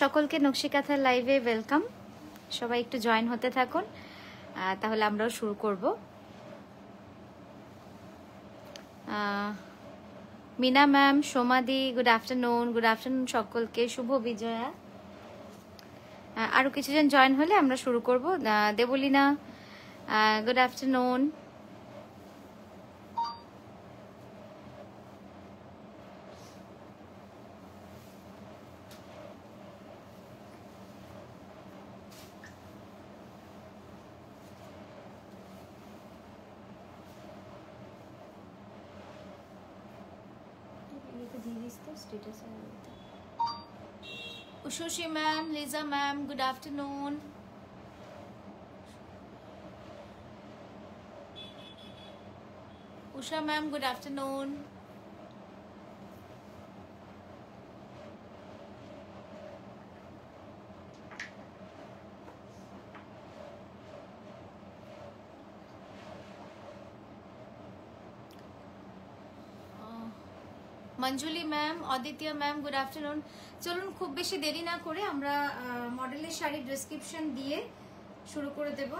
সকলকে নকশিকাঁথার লাইভে ওয়েলকাম। সবাই একটু জয়েন হতে থাকুন, তাহলে আমরাও শুরু করব। মিনা ম্যাম, সোমাদি, গুড আফটারনুন সকলকে, শুভ বিজয়া। আরও কিছুজন জয়েন হলে আমরা শুরু করব। Debolina, good afternoon. Ushushi ma'am, Lisa ma'am, good afternoon. Usha ma'am, good afternoon. Manjuli ma'am, Aditya ma'am, good afternoon. চলুন খুব বেশি দেরি না করে আমরা মডেলের শাড়ির ডেসক্রিপশন দিয়ে শুরু করে দেব।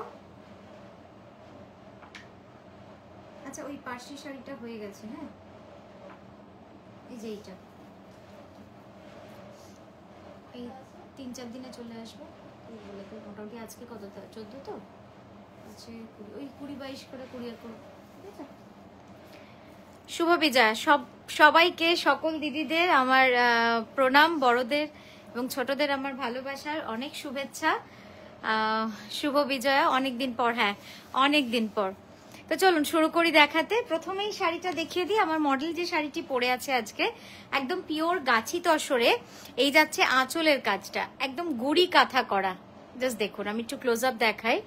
আচ্ছা, ওই পার্সি শাড়িটা হয়ে গেছে। হ্যাঁ, এই যে এইটা, এই 3-4 দিনে চলে আসবে। মোটামুটি আজকে কত, 14 তো আছে, ওই 20-22 করে কুরিয়ার করব। ঠিক আছে, শুভ বিজয়া। সবাইকে, সকল দিদিদের আমার প্রণাম, বড়দের এবং ছোটদের আমার ভালোবাসার অনেক শুভেচ্ছা। শুভ বিজয়া, অনেকদিন পর। হ্যাঁ, অনেকদিন পর। তো চলুন শুরু করি দেখাতে। প্রথমেই শাড়িটা দেখিয়ে দিই। আমার মডেল যে শাড়িটি পরে আছে আজকে, একদম পিওর গাছি তসরে। এই যাচ্ছে আঁচলের কাজটা, একদম গুড়ি কাঁথা করা। জাস্ট দেখুন, আমি একটু ক্লোজ আপ দেখাই।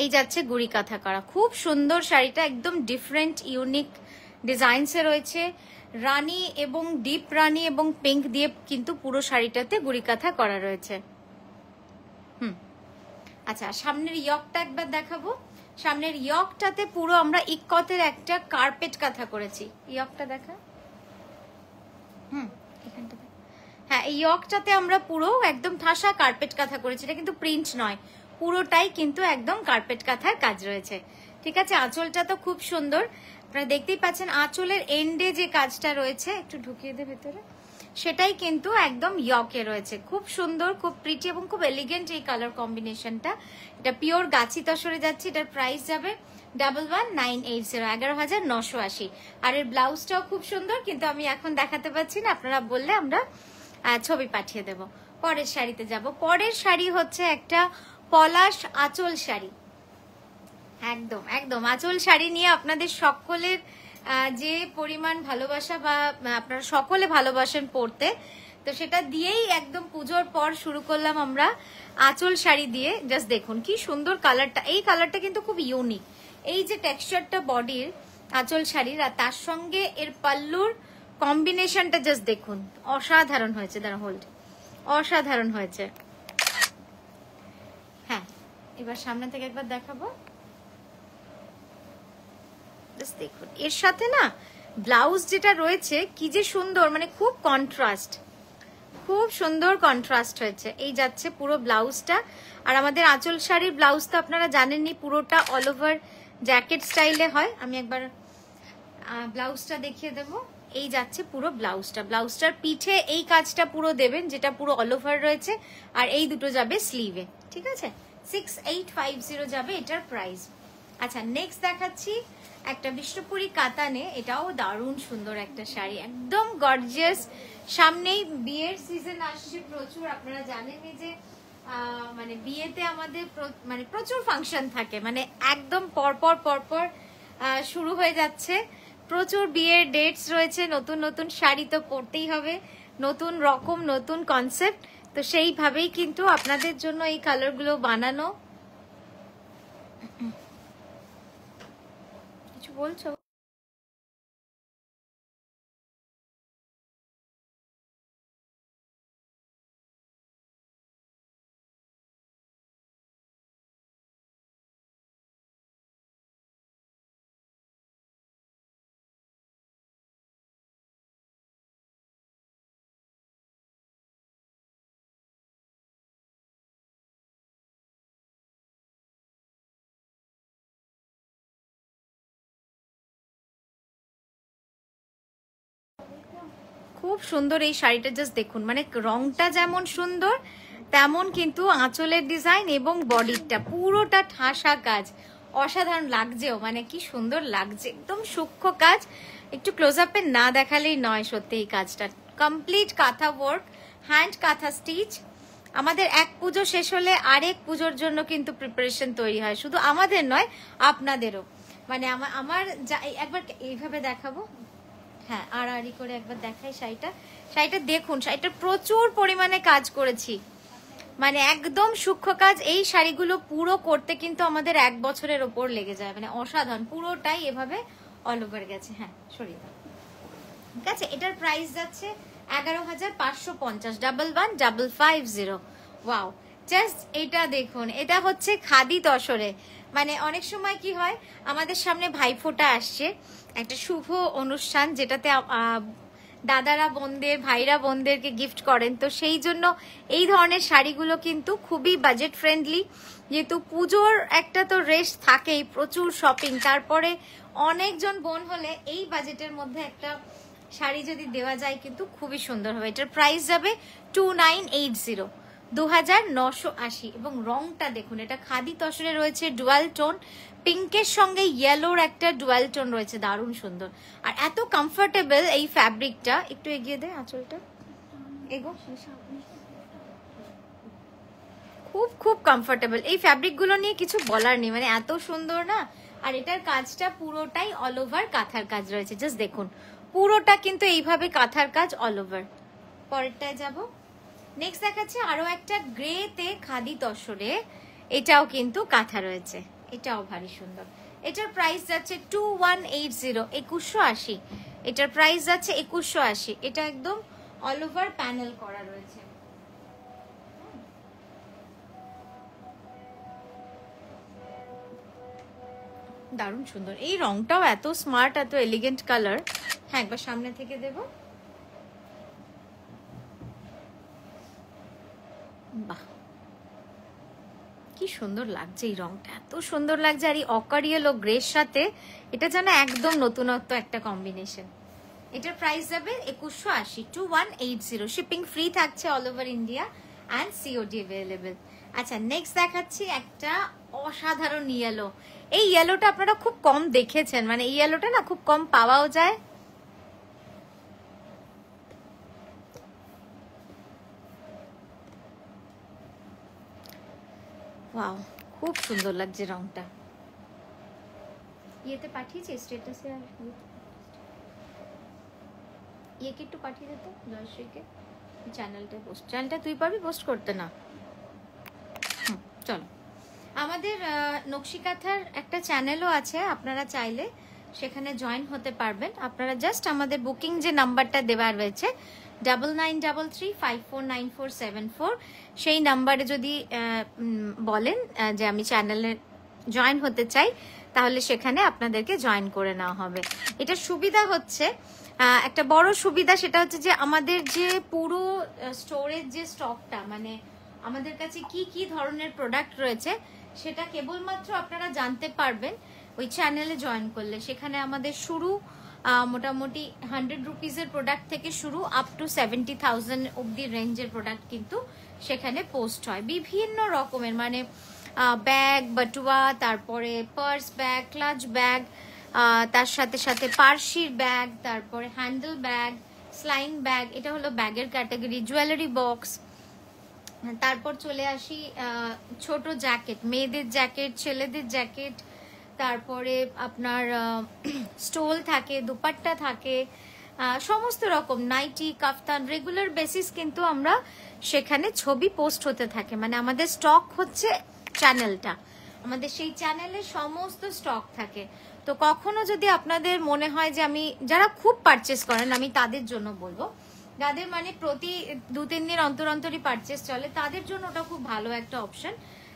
এই যাচ্ছে গুড়ি কাঁথা করা, খুব সুন্দর শাড়িটা, একদম ডিফারেন্ট ইউনিক ডিজাইনসে রয়েছে। রানী এবং ডিপ রানী এবং পিঙ্ক দিয়ে কিন্তু পুরো শাড়িটাতে গুড়ি কাঁথা করা রয়েছে। আচ্ছা, সামনের ইয়কটা একবার দেখাবো। সামনের ইয়কটাতে পুরো আমরা ইক্কতের একটা কার্পেট কাঁথা করেছি। ইয়কটা দেখা, এখানটাতে। হ্যাঁ, এই ইয়কটাতে আমরা পুরো একদম ঠাসা কার্পেট কাঁথা করেছি। এটা কিন্তু প্রিন্ট নয়, পুরোটাই কিন্তু একদম কার্পেট কাঁথার কাজ রয়েছে। ঠিক আছে, আঁচলটা তো খুব সুন্দর, আপনারা দেখতেই পাচ্ছেন। আঁচলের এন্ডে যে কাজটা রয়েছে, একটু ঢুকিয়ে দে ভেতরে, সেটাই কিন্তু একদম ইয়কে রয়েছে। খুব সুন্দর, খুব প্রিটি এবং খুব এলিগেন্ট এই কালার কম্বিনেশনটা। এটা পিওর গাছি তসরে যাচ্ছে। এটার প্রাইস যাবে 11,980, 11,980। আর এর ব্লাউজটাও খুব সুন্দর, কিন্তু আমি এখন দেখাতে পাচ্ছি না, আপনারা বললে আমরা ছবি পাঠিয়ে দেব। পরের শাড়িতে যাব। পরের শাড়ি হচ্ছে একটা পলাশ আঁচল শাড়ি। একদম একদম আঁচল শাড়ি নিয়ে আপনাদের সকলের যে পরিমাণ ভালোবাসা, বা আপনারা সকলে ভালোবাসেন পরতে, তো সেটা দিয়েই একদম পুজোর পর শুরু করলাম আমরা আঁচল শাড়ি দিয়ে। জাস্ট দেখুন কি সুন্দর কালারটা। এই কালারটা কিন্তু খুব ইউনিক। এই যে টেক্সচারটা বডির আঁচল শাড়ির, আর তার সঙ্গে এর পাল্লুর কম্বিনেশনটা জাস্ট দেখুন, অসাধারণ হয়েছে। দাঁড়া, হোল্ড, অসাধারণ হয়েছে। হ্যাঁ, এবার সামনে থেকে একবার দেখাবো। দেখুন, এর সাথে না ব্লাউজ যেটা রয়েছে কি যে সুন্দর, মানে খুব কন্ট্রাস্ট, খুব সুন্দর কন্ট্রাস্ট হয়েছে। এই যাচ্ছে পুরো ব্লাউজটা। আর আমাদের আঁচল শাড়ির ব্লাউজ তো আপনারা জানেননি, পুরোটা অল ওভার জ্যাকেট স্টাইলে হয়। আমি একবার ব্লাউজটা দেখিয়ে দেব। এই যাচ্ছে পুরো ব্লাউজটা। ব্লাউজটার পিঠে এই কাজটা পুরো দেবেন, যেটা পুরো অল ওভার রয়েছে। আর এই দুটো যাবে স্লিভে। ঠিক আছে, 6850 যাবে এটার প্রাইস। আচ্ছা, নেক্সট দেখাচ্ছি একটা বিষ্ণুপুরি কাতানে। এটাও দারুণ সুন্দর একটা শাড়ি, একদম গর্জিয়াস। সামনেই বিয়ের সিজন আসছে প্রচুর। আপনারা জানেনই যে মানে বিয়েতে আমাদের মানে প্রচুর ফাংশন থাকে, মানে একদম পরপর পরপর শুরু হয়ে যাচ্ছে। প্রচুর বিয়ের ডেটস রয়েছে। নতুন নতুন শাড়ি তো পরতেই হবে, নতুন রকম, নতুন কনসেপ্ট। তো সেইভাবেই কিন্তু আপনাদের জন্য এই কালারগুলো বানানো। কিছু বলছো? খুব সুন্দর এই শাড়িটা, জাস্ট দেখুন, মানে রংটা যেমন সুন্দর তেমন কিন্তু আঁচলের ডিজাইন এবং বডিটা পুরোটা ঠাসা কাজ, অসাধারণ লাগছেও, মানে কি সুন্দর লাগছে, একদম সূক্ষ্ম কাজ। একটু ক্লোজ আপে না দেখালেই নয়, সত্যি এই কাজটা কমপ্লিট কাঁথা ওয়ার্ক, হ্যান্ড কাঁথা স্টিচ। আমাদের এক পুজো শেষ হলে আরেক পুজোর জন্য কিন্তু প্রিপারেশন তৈরি হয়, শুধু আমাদের নয় আপনাদেরও। মানে আমার একবার এইভাবে দেখাবো, হ্যাঁ আড়াআড়ি করে একবার দেখাই শাড়িটা দেখুন, শাড়িটা প্রচুর পরিমাণে কাজ করেছি, মানে একদম সূক্ষ্ম কাজ। এই শাড়িগুলো পুরো করতে কিন্তু আমাদের 1 বছরের ওপর লেগে যায়, মানে অসাধারণ, পুরোটাই এভাবে অল ওভার গেছে। হ্যাঁ সরিয়ে দাও, ঠিক আছে। এটার প্রাইস যাচ্ছে 11,550, 11,550। ওয়াও, জাস্ট এটা দেখুন, এটা হচ্ছে খাদি তসরে। মানে অনেক সময় কি হয়, আমাদের সামনে ভাইফোঁটা আসছে, একটা শুভ অনুষ্ঠান যেটাতে দাদারা বোনদের, ভাইরা বোনদেরকে গিফট করেন, তো সেই জন্য এই ধরনের শাড়িগুলো কিন্তু খুবই বাজেট ফ্রেন্ডলি। যেহেতু পুজোর একটা তো রেশ থাকেই, প্রচুর শপিং, তারপরে অনেকজন বোন হলে এই বাজেটের মধ্যে একটা শাড়ি যদি দেওয়া যায় কিন্তু খুবই সুন্দর হবে। এটার প্রাইস যাবে 2980, 2980। এবং রংটা দেখুন, এটা খাদি তসরে রয়েছে, ডুয়াল টোন, পিঙ্কের সঙ্গে ইয়েলোর একটা ডুয়াল টোন রয়েছে, দারুণ সুন্দর। আর এত কমফোর্টেবল এই ফ্যাব্রিকটা, একটু এগিয়ে দে আঁচলটা, এগো, খুব খুব কমফোর্টেবল। এই ফ্যাব্রিকগুলো নিয়ে কিছু বলার নেই, মানে এত সুন্দর না। আর এটার কাজটা পুরোটাই অল ওভার কাঁথার কাজ রয়েছে, জাস্ট দেখুন, পুরোটা কিন্তু এইভাবে কাঁথার কাজ অল ওভার। পরেরটায় যাব, নেক্সট দেখাচ্ছে আরো একটা গ্রেতে খাদি তসরে, এটাও কিন্তু কাঁথা রয়েছে, এটাও ভারী সুন্দর। এটার প্রাইস যাচ্ছে 2180, 2180। এটার প্রাইস যাচ্ছে 2180। এটা একদম অল ওভার প্যানেল করা রয়েছে, দারুণ সুন্দর। এই রংটাও এত স্মার্ট, এত এলিগেন্ট কালার। হ্যাঁ একবার সামনে থেকে দেব, বাহ কি সুন্দর লাগছে, এই রংটা এত সুন্দর লাগছে। আর এই অকারিয়েল ও গ্রের সাথে এটা যেন একদম নতুনত্ব একটা কম্বিনেশন। এটার প্রাইস যাবে 2180, 2180। শিপিং ফ্রি থাকছে all over India and COD available. আচ্ছা নেক্সট দেখাচ্ছি একটা অসাধারণ ইয়েলো। এই ইয়েলোটা আপনারা খুব কম দেখেছেন, মানে এই ইয়েলোটা না খুব কম পাওয়াও যায়। ওয়াও খুব সুন্দর লাগছে রংটা। ইয়েতে পাঠিয়েছি স্ট্যাটাসে, আর ইয়েকে একটু পাঠিয়ে দিত জয়শ্রীকে, চ্যানেলটা তুই পারবি পোস্ট করতে না? চলো, আমাদের নকশিকাথার একটা চ্যানেলও আছে, আপনারা চাইলে সেখানে জয়েন হতে পারবেন। আপনারা জাস্ট আমাদের বুকিং যে নাম্বারটা দেওয়া রয়েছে 9933549474, সেই নাম্বারে যদি বলেন যে আমি চ্যানেলে জয়েন হতে চাই, তাহলে সেখানে আপনাদেরকে জয়েন করে নেওয়া হবে। এটা সুবিধা হচ্ছে, একটা বড় সুবিধা সেটা হচ্ছে যে আমাদের যে পুরো স্টোরেজ যে স্টকটা, মানে আমাদের কাছে কি কি ধরনের প্রোডাক্ট রয়েছে সেটা কেবলমাত্র আপনারা জানতে পারবেন ওই চ্যানেলে জয়েন করলে। সেখানে আমাদের শুরু মোটামুটি 100 রুপিসের প্রোডাক্ট থেকে শুরু আপ টু 70,000 অব্দি রেঞ্জের প্রোডাক্ট কিন্তু সেখানে পোস্ট হয়, বিভিন্ন রকমের, মানে ব্যাগ, বাটুয়া, তারপরে পার্স ব্যাগ, ক্লাচ ব্যাগ, তার সাথে সাথে পার্সির ব্যাগ, তারপরে হ্যান্ডেল ব্যাগ, স্লাইং ব্যাগ, এটা হলো ব্যাগের ক্যাটাগরি, জুয়েলারি বক্স। তারপর চলে আসি ছোট জ্যাকেট, মেয়েদের জ্যাকেট, ছেলেদের জ্যাকেট, তারপরে আপনার স্টোল থাকে, দুপাট্টা থাকে, সমস্ত রকম নাইটি, কাফতান, রেগুলার বেসিস কিন্তু আমরা সেখানে ছবি পোস্ট হতে থাকে। মানে আমাদের স্টক হচ্ছে চ্যানেলটা, আমাদের সেই চ্যানেলে সমস্ত স্টক থাকে। তো কখনো যদি আপনাদের মনে হয় যে আমি, যারা খুব পারচেস করেন আমি তাদের জন্য বলবো, যাদের মানে প্রতি 2-3 দিন অন্তর অন্তরই পারচেস চলে, তাদের জন্য ওটা খুব ভালো একটা অপশন।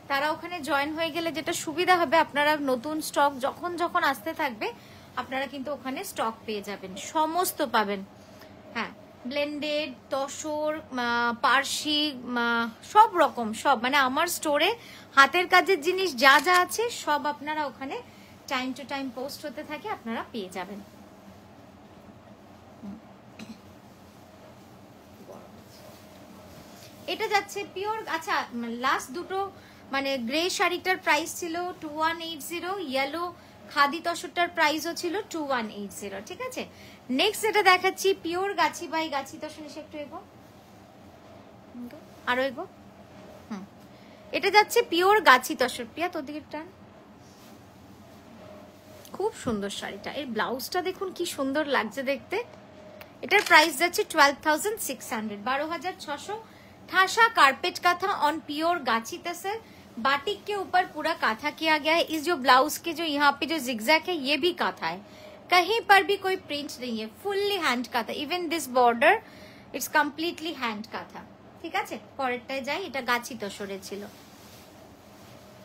তারা ওখানে জয়েন হয়ে গেলে যেটা সুবিধা হবে, আপনারা নতুন স্টক যখন যখন আসতে থাকবে আপনারা কিন্তু ওখানে স্টক পেয়ে যাবেন, সমস্ত পাবেন। হ্যাঁ, ব্লেন্ডেড, তসর, পার্সি, সব রকম, সব, মানে আমার স্টোরে হাতের কাজের জিনিস যা যা আছে সব আপনারা ওখানে টাইম টু টাইম পোস্ট হতে থাকে, আপনারা পেয়ে যাবেন। এটা যাচ্ছে পিওর। আচ্ছা লাস্ট দুটো মানে গ্রে শাড়িটার প্রাইস ছিল 2180, ইয়েলো খাদি তসরটার প্রাইসও ছিল 2180, ঠিক আছে। নেক্সট যেটা দেখাচ্ছি পিওর গাছি বাই গাছি তসর, এসে একটু এগো, আরো এগো। এটা যাচ্ছে পিওর গাছি তসর, প্রিয়া তোর দিকে টান। খুব সুন্দর শাড়িটা, এর ব্লাউজটা দেখুন কি সুন্দর লাগছে দেখতে। এটার প্রাইস যাচ্ছে 12,600, 12,600। ठासा कारपेट काथा ऑन प्योर गाची तसर, बाटिक के ऊपर पूरा काथा किया गया है। इस जो ब्लाउज के जो यहाँ पे जो जिगजैग है ये भी काथा है, कहीं पर भी कोई प्रिंट नहीं है, fully hand kantha. Even this border it's completely hand kantha, ठीक আছে। পরেরটায় যাই, এটা গাছি তসরে ছিল।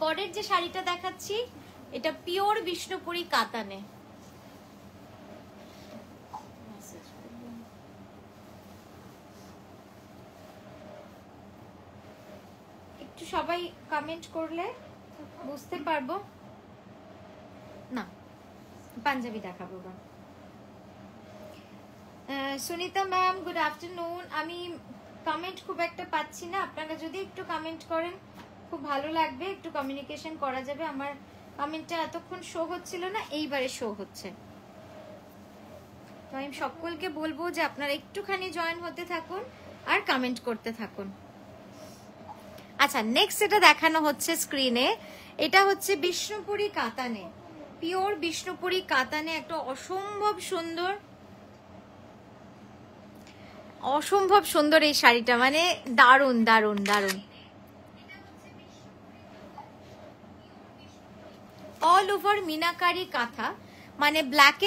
পরের যে শাড়িটা দেখাচ্ছি এটা পিওর বিষ্ণুপুরি কাতানে। একটু সবাই কমেন্ট করলে বুঝতে পারবো না। পাঞ্জাবি দেখাবো না। Sunita ma'am good afternoon. আমি কমেন্ট খুব একটা পাচ্ছি না, আপনারা যদি একটু কমেন্ট করেন খুব ভালো লাগবে, একটু কমিউনিকেশন করা যাবে। আমার কমেন্টটা এতক্ষণ শো হচ্ছিল না, এইবারে শো হচ্ছে। তো আমি সকলকে বলবো যে আপনারা একটুখানি জয়েন হতে থাকুন আর কমেন্ট করতে থাকুন। আচ্ছা নেক্সট এটা দেখানো হচ্ছে স্ক্রিনে, এটা হচ্ছে বিষ্ণুপুরি কাতানে, পিওর বিষ্ণুপুরি কাতানে। একটা অসম্ভব সুন্দর এই শাড়িটা, মানে দারুন দারুন দারুন। অল ওভার মিনাকারি কাঁথা, মানে ব্ল্যাক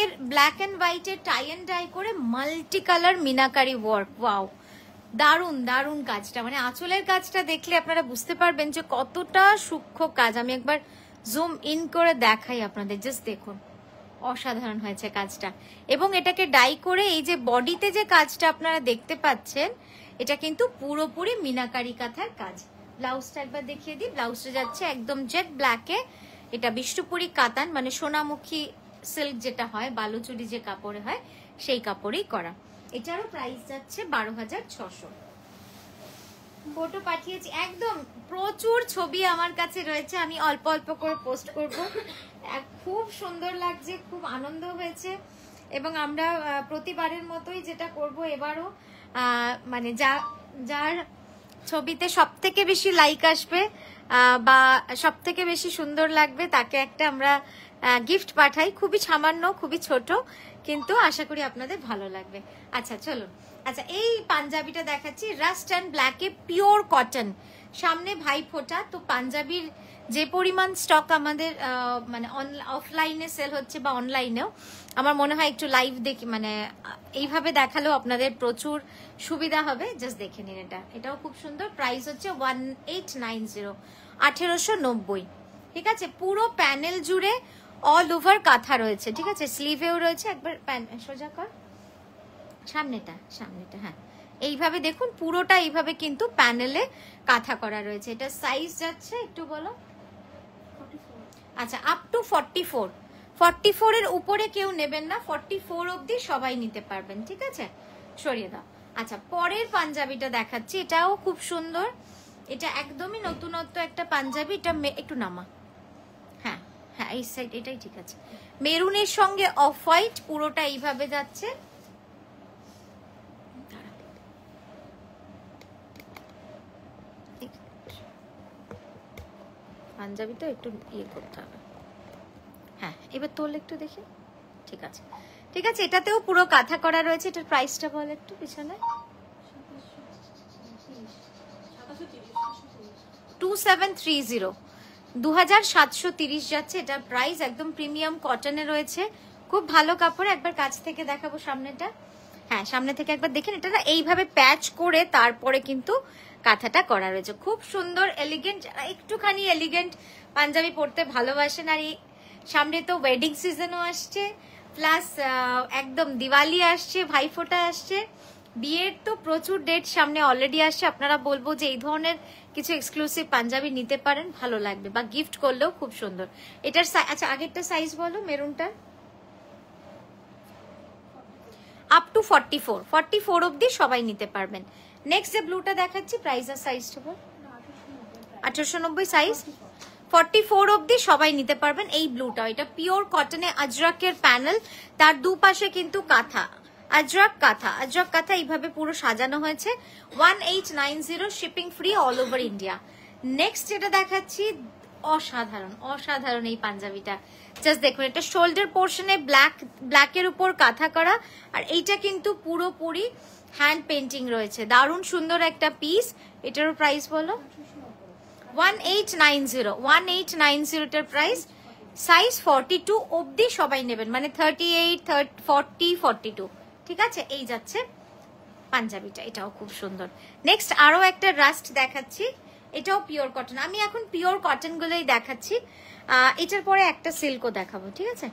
এন্ড হোয়াইটের টাই এন্ড ডাই করে multi colour meenakari work. Wow, দারুন দারুন কাজটা, মানে আঁচলের কাজটা দেখলে আপনারা বুঝতে পারবেন যে কতটা সূক্ষ্ম কাজ। আমি একবার জুম ইন করে দেখাই আপনাদের, জাস্ট দেখুন অসাধারণ হয়েছে কাজটা। এবং এটাকে ডাই করে এই যে বডিতে যে কাজটা আপনারা দেখতে পাচ্ছেন, এটা কিন্তু পুরোপুরি মিনাকারি কাঁথার কাজ। ব্লাউজটা একবার দেখিয়ে দিই, ব্লাউজটা যাচ্ছে একদম জেড ব্ল্যাকে। এটা বিষ্ণুপুরি কাতান, মানে সোনামুখী সিল্ক যেটা হয়, বালুচুরি যে কাপড়ে হয় সেই কাপড়েই করা। এটারও প্রাইস যাচ্ছে 12,600। ফটো পাঠিয়েছি, একদম প্রচুর ছবি আমার কাছে রয়েছে, আমি অল্প অল্প করে পোস্ট করব। খুব সুন্দর লাগছে, খুব আনন্দ হয়েছে। এবং আমরা প্রতিবারের মতোই যেটা করব এবারও, মানে যার ছবিতে সব থেকে বেশি লাইক আসবে বা সব থেকে বেশি সুন্দর লাগবে তাকে একটা আমরা গিফট পাঠাই। খুবই সামান্য, খুবই ছোট, কিন্তু আশা করি আপনাদের ভালো লাগবে। আচ্ছা চলুন, আচ্ছা এই পাঞ্জাবিটা দেখাচ্ছি, রাস্ট অ্যান্ড ব্ল্যাকে পিওর কটন, সামনে ভাইফোঁটা। তো পাঞ্জাবির যে পরিমাণ স্টক আমাদের মানে অফলাইনে সেল হচ্ছে বা অনলাইনেও, আমার মনে হয় একটু লাইভ দেখি, মানে এইভাবে দেখালেও আপনাদের প্রচুর সুবিধা হবে। জাস্ট দেখে নিন, এটাও খুব সুন্দর। প্রাইস হচ্ছে 1890, 1890, ঠিক আছে। পুরো প্যানেল জুড়ে অল ওভার কাঁথা রয়েছে, ঠিক আছে। স্লিভেও রয়েছে, একবার সোজা কর সামনেটা, হ্যাঁ এইভাবে দেখুন পুরোটা এইভাবে কিন্তু প্যানেলে কাঁথা করা রয়েছে। এটা সাইজ যাচ্ছে একটু বলো। আচ্ছা আপ টু 44, 44 এর উপরে কেউ নেবেন না, 44 অবধি সবাই নিতে পারবেন, ঠিক আছে। সরিয়ে দাও। আচ্ছা পরের পাঞ্জাবিটা দেখাচ্ছি, এটাও খুব সুন্দর। এটা একদমই নতুনত্ব একটা পাঞ্জাবি। এটা একটু নামা, হ্যাঁ হ্যাঁ এই সাইড, এটাই ঠিক আছে। মেরুনের সঙ্গে অফ হোয়াইট, পুরোটা এইভাবে যাচ্ছে। পাঞ্জাবি তো একটু ইয়ে করতে হবে, হ্যাঁ এবার তোল একটু দেখি, ঠিক আছে ঠিক আছে। এটাতেও পুরো কাঁথা করা রয়েছে। এটার প্রাইসটা বল একটু পিছনে। 2730, 2730 যাচ্ছে এটার প্রাইস। একদম প্রিমিয়াম কটনে রয়েছে, খুব ভালো কাপড়। একবার কাছ থেকে দেখাবো সামনেটা, হ্যাঁ সামনে থেকে একবার দেখেন। এটা না এইভাবে প্যাচ করে তারপরে কিন্তু কাঁথাটা করা রয়েছে, খুব সুন্দর এলিগেন্ট। যারা একটুখানি এলিগেন্ট পাঞ্জাবি পরতে ভালোবাসেন, আর এই সামনে তো ওয়েডিং সিজনও আসছে, প্লাস একদম দিওয়ালি আসছে, ভাইফোঁটা আসছে, বিয়ের তো প্রচুর ডেট সামনে অলরেডি আসছে। আপনারা বলবো যে এই ধরনের কিছু এক্সক্লুসিভ পাঞ্জাবি নিতে পারেন, ভালো লাগবে, বা গিফট করলেও খুব সুন্দর। এটার আচ্ছা আগেরটা সাইজ বলো, মেরুনটার। আপ টু 44, 44 অবধি সবাই নিতে পারবেন। নেক্সট যে ব্লুটা দেখাচ্ছি প্রাইস আর সাইজটা বল। 1890 সাইজ 44 অবধি সবাই নিতে পারবেন এই ব্লুটা। এটা পিওর কটনে আজরাকের প্যানেল, তার দুপাশে কিন্তু কাঁথা, আজরাক কাঁথা এইভাবে পুরো সাজানো হয়েছে। 1890 shipping free all over India. Next যেটা দেখাচ্ছি অসাধারণ এই পাঞ্জাবিটা, জাস্ট দেখুন, এটা শোল্ডার পোর্শনে ব্ল্যাকের উপর কাঁথা করা, আর এইটা কিন্তু পুরোপুরি হ্যান্ড পেন্টিং রয়েছে। দারুণ সুন্দর একটা পিস। এটারও প্রাইস বলো 1890 টার প্রাইস। সাইজ 42 অবধি সবাই নেবেন, মানে 38, 40, 42, ঠিক আছে? এই যাচ্ছে পাঞ্জাবিটা, এটাও খুব সুন্দর। নেক্সট আরো একটা রাস্ট দেখাচ্ছি, এটাও পিওর কটন। আমি এখন পিওর কটন গুলোই দেখাচ্ছি, এটার পরে একটা সিল্কও দেখাবো, ঠিক আছে?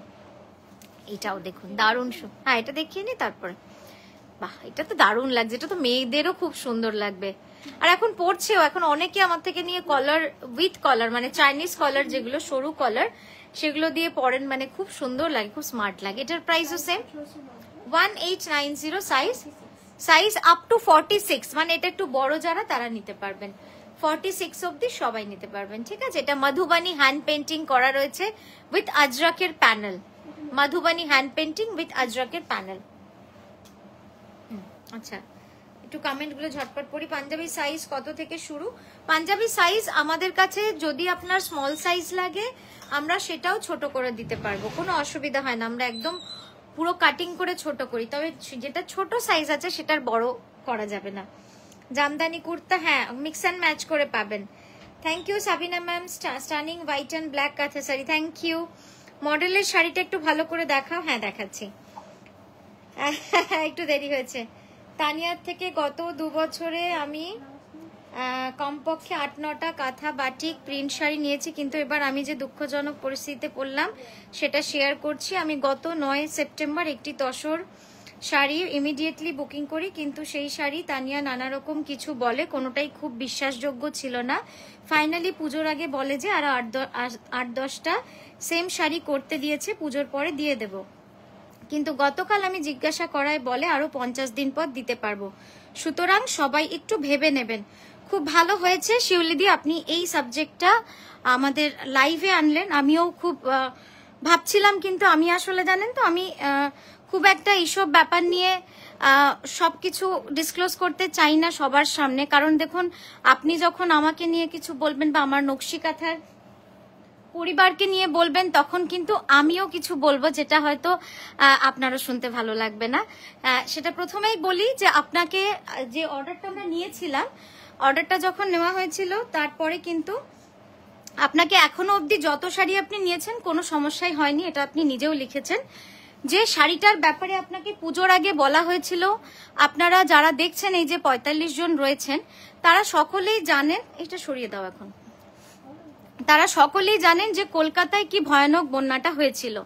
এটাও দেখুন দারুণ, হ্যাঁ এটা দেখিয়ে নি তারপরে। বাহ, এটা তো দারুণ লাগছে, এটা তো মেয়েদেরও খুব সুন্দর লাগবে। আর এখন পড়ছেও, এখন অনেকে আমার থেকে নিয়ে কলার উইথ কলার, মানে চাইনিজ কলার যেগুলো সরু কলার, সেগুলো দিয়ে পরেন, মানে খুব সুন্দর লাগে, খুব স্মার্ট লাগে। এটার প্রাইসও সেম 1890 সাইজ আপ টু 46, মানে এটা একটু বড় যারা তারা নিতে পারবেন। 46 অবধি সবাই নিতে পারবেন, ঠিক আছে? এটা মধুবানি হ্যান্ড পেন্টিং করা রয়েছে উইথ আজরাকের panel, Madhubani hand painting with আজরাকের প্যানেল। আচ্ছা, একটু কমেন্ট গুলো ঝটপট পড়ি। পাঞ্জাবি সাইজ কত থেকে শুরু? পাঞ্জাবি সাইজ আমাদের কাছে যদি আপনার স্মল সাইজ লাগে আমরা সেটাও ছোট করে দিতে পারবো, কোনো অসুবিধা হয় না। আমরা একদম পুরো কাটিং করে ছোট করি, তবে যেটা ছোট সাইজ আছে সেটার বড় করা যাবে না। জামদানি কুর্তা, হ্যাঁ মিক্স অ্যান্ড ম্যাচ করে পাবেন। Thank you Sabina ma'am, stunning white and black kantha sari, thank you. মডেলের শাড়িটা একটু ভালো করে দেখাও। হ্যাঁ দেখাচ্ছি, একটু দেরি হয়েছে। তানিয়ার থেকে গত 2 বছরে আমি কমপক্ষে 8-9টা কাঁথা বাটিক প্রিন্ট শাড়ি নিয়েছি, কিন্তু এবার আমি যে দুঃখজনক পরিস্থিতিতে পড়লাম সেটা শেয়ার করছি। আমি গত 9 সেপ্টেম্বর একটি তসর শাড়ি ইমিডিয়েটলি বুকিং করি, কিন্তু সেই শাড়ি তানিয়া নানা রকম কিছু বলে, কোনোটাই খুব বিশ্বাসযোগ্য ছিল না। ফাইনালি পুজোর আগে বলে যে আরো 8-10টা সেম শাড়ি করতে দিয়েছে, পুজোর পরে দিয়ে দেব। কিন্তু গতকাল আমি জিজ্ঞাসা করায় বলে আরো 50 দিন পর দিতে পারবো। সুতরাং সবাই একটু ভেবে নেবেন। খুব ভালো হয়েছে শিউলিদি আপনি এই সাবজেক্টটা আমাদের লাইভে আনলেন। আমিও খুব ভাবছিলাম, কিন্তু আমি আসলে জানেন তো আমি খুব একটা এইসব ব্যাপার নিয়ে সবকিছু ডিসক্লোজ করতে চাই না সবার সামনে। কারণ দেখুন, আপনি যখন আমাকে নিয়ে কিছু বলবেন বা আমার নকশি কাঁথার পরিবারকে নিয়ে বলবেন, তখন কিন্তু আমিও কিছু বলবো যেটা হয়তো আপনারও শুনতে ভালো লাগবে না। সেটা প্রথমেই বলি যে আপনাকে যে অর্ডারটা আমরা নিয়েছিলাম, অর্ডারটা যখন নেওয়া হয়েছিল তারপরে কিন্তু আপনাকে এখনো অবধি যত শাড়ি আপনি নিয়েছেন কোনো সমস্যাই হয়নি, এটা আপনি নিজেও লিখেছেন। যে শাড়িটার ব্যাপারে আপনাকে পুজোর আগে বলা হয়েছিল, আপনারা যারা দেখছেন এই যে 45 জন রয়েছেন তারা সকলেই জানেন, এটা সরিয়ে দাও এখন, তারা সকলেই জানেন যে কলকাতায় কি ভয়ানক বন্যাটা হয়েছিল।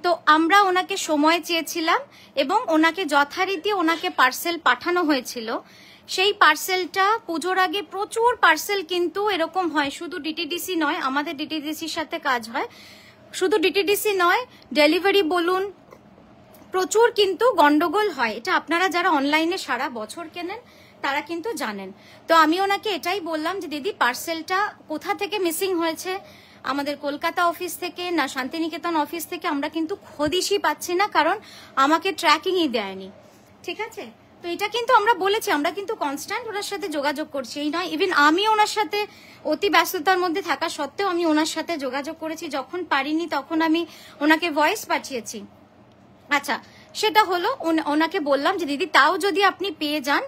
তো আমরা ওনাকে সময় চেয়েছিলাম এবং ওনাকে যথারীতি ওনাকে পার্সেল পাঠানো হয়েছিল। সেই পার্সেলটা পুজোর আগে প্রচুর পার্সেল কিন্তু এরকম হয়, শুধু ডিটিডিসি নয়, আমাদের ডিটিডিসির সাথে কাজ হয়, শুধু ডিটিডিসি নয়, ডেলিভারি বলুন, প্রচুর কিন্তু গন্ডগোল হয়। এটা আপনারা যারা অনলাইনে সারা বছর কেনেন তারা কিন্তু জানেন। তো আমি ওনাকে এটাই বললাম যে দিদি পার্সেলটা কোথা থেকে মিসিং হয়েছে, আমাদের কলকাতা অফিস থেকে না শান্তিনিকেতন অফিস থেকে, আমরা কিন্তু হদিশই পাচ্ছি না, কারণ আমাকে ট্র্যাকিংই দেয়নি, ঠিক আছে? তো এটা কিন্তু আমরা বলেছি, আমরা কিন্তু কনস্ট্যান্ট ওনার সাথে যোগাযোগ করছি, এই নয় ইভেন আমি ওনার সাথে অতি ব্যস্ততার মধ্যে থাকা সত্ত্বেও আমি ওনার সাথে যোগাযোগ করেছি, যখন পারিনি তখন আমি ওনাকে ভয়েস পাঠিয়েছি। আচ্ছা, সেটা হলো ওনাকে বললাম যে দিদি তাও যদি আপনি পেয়ে যান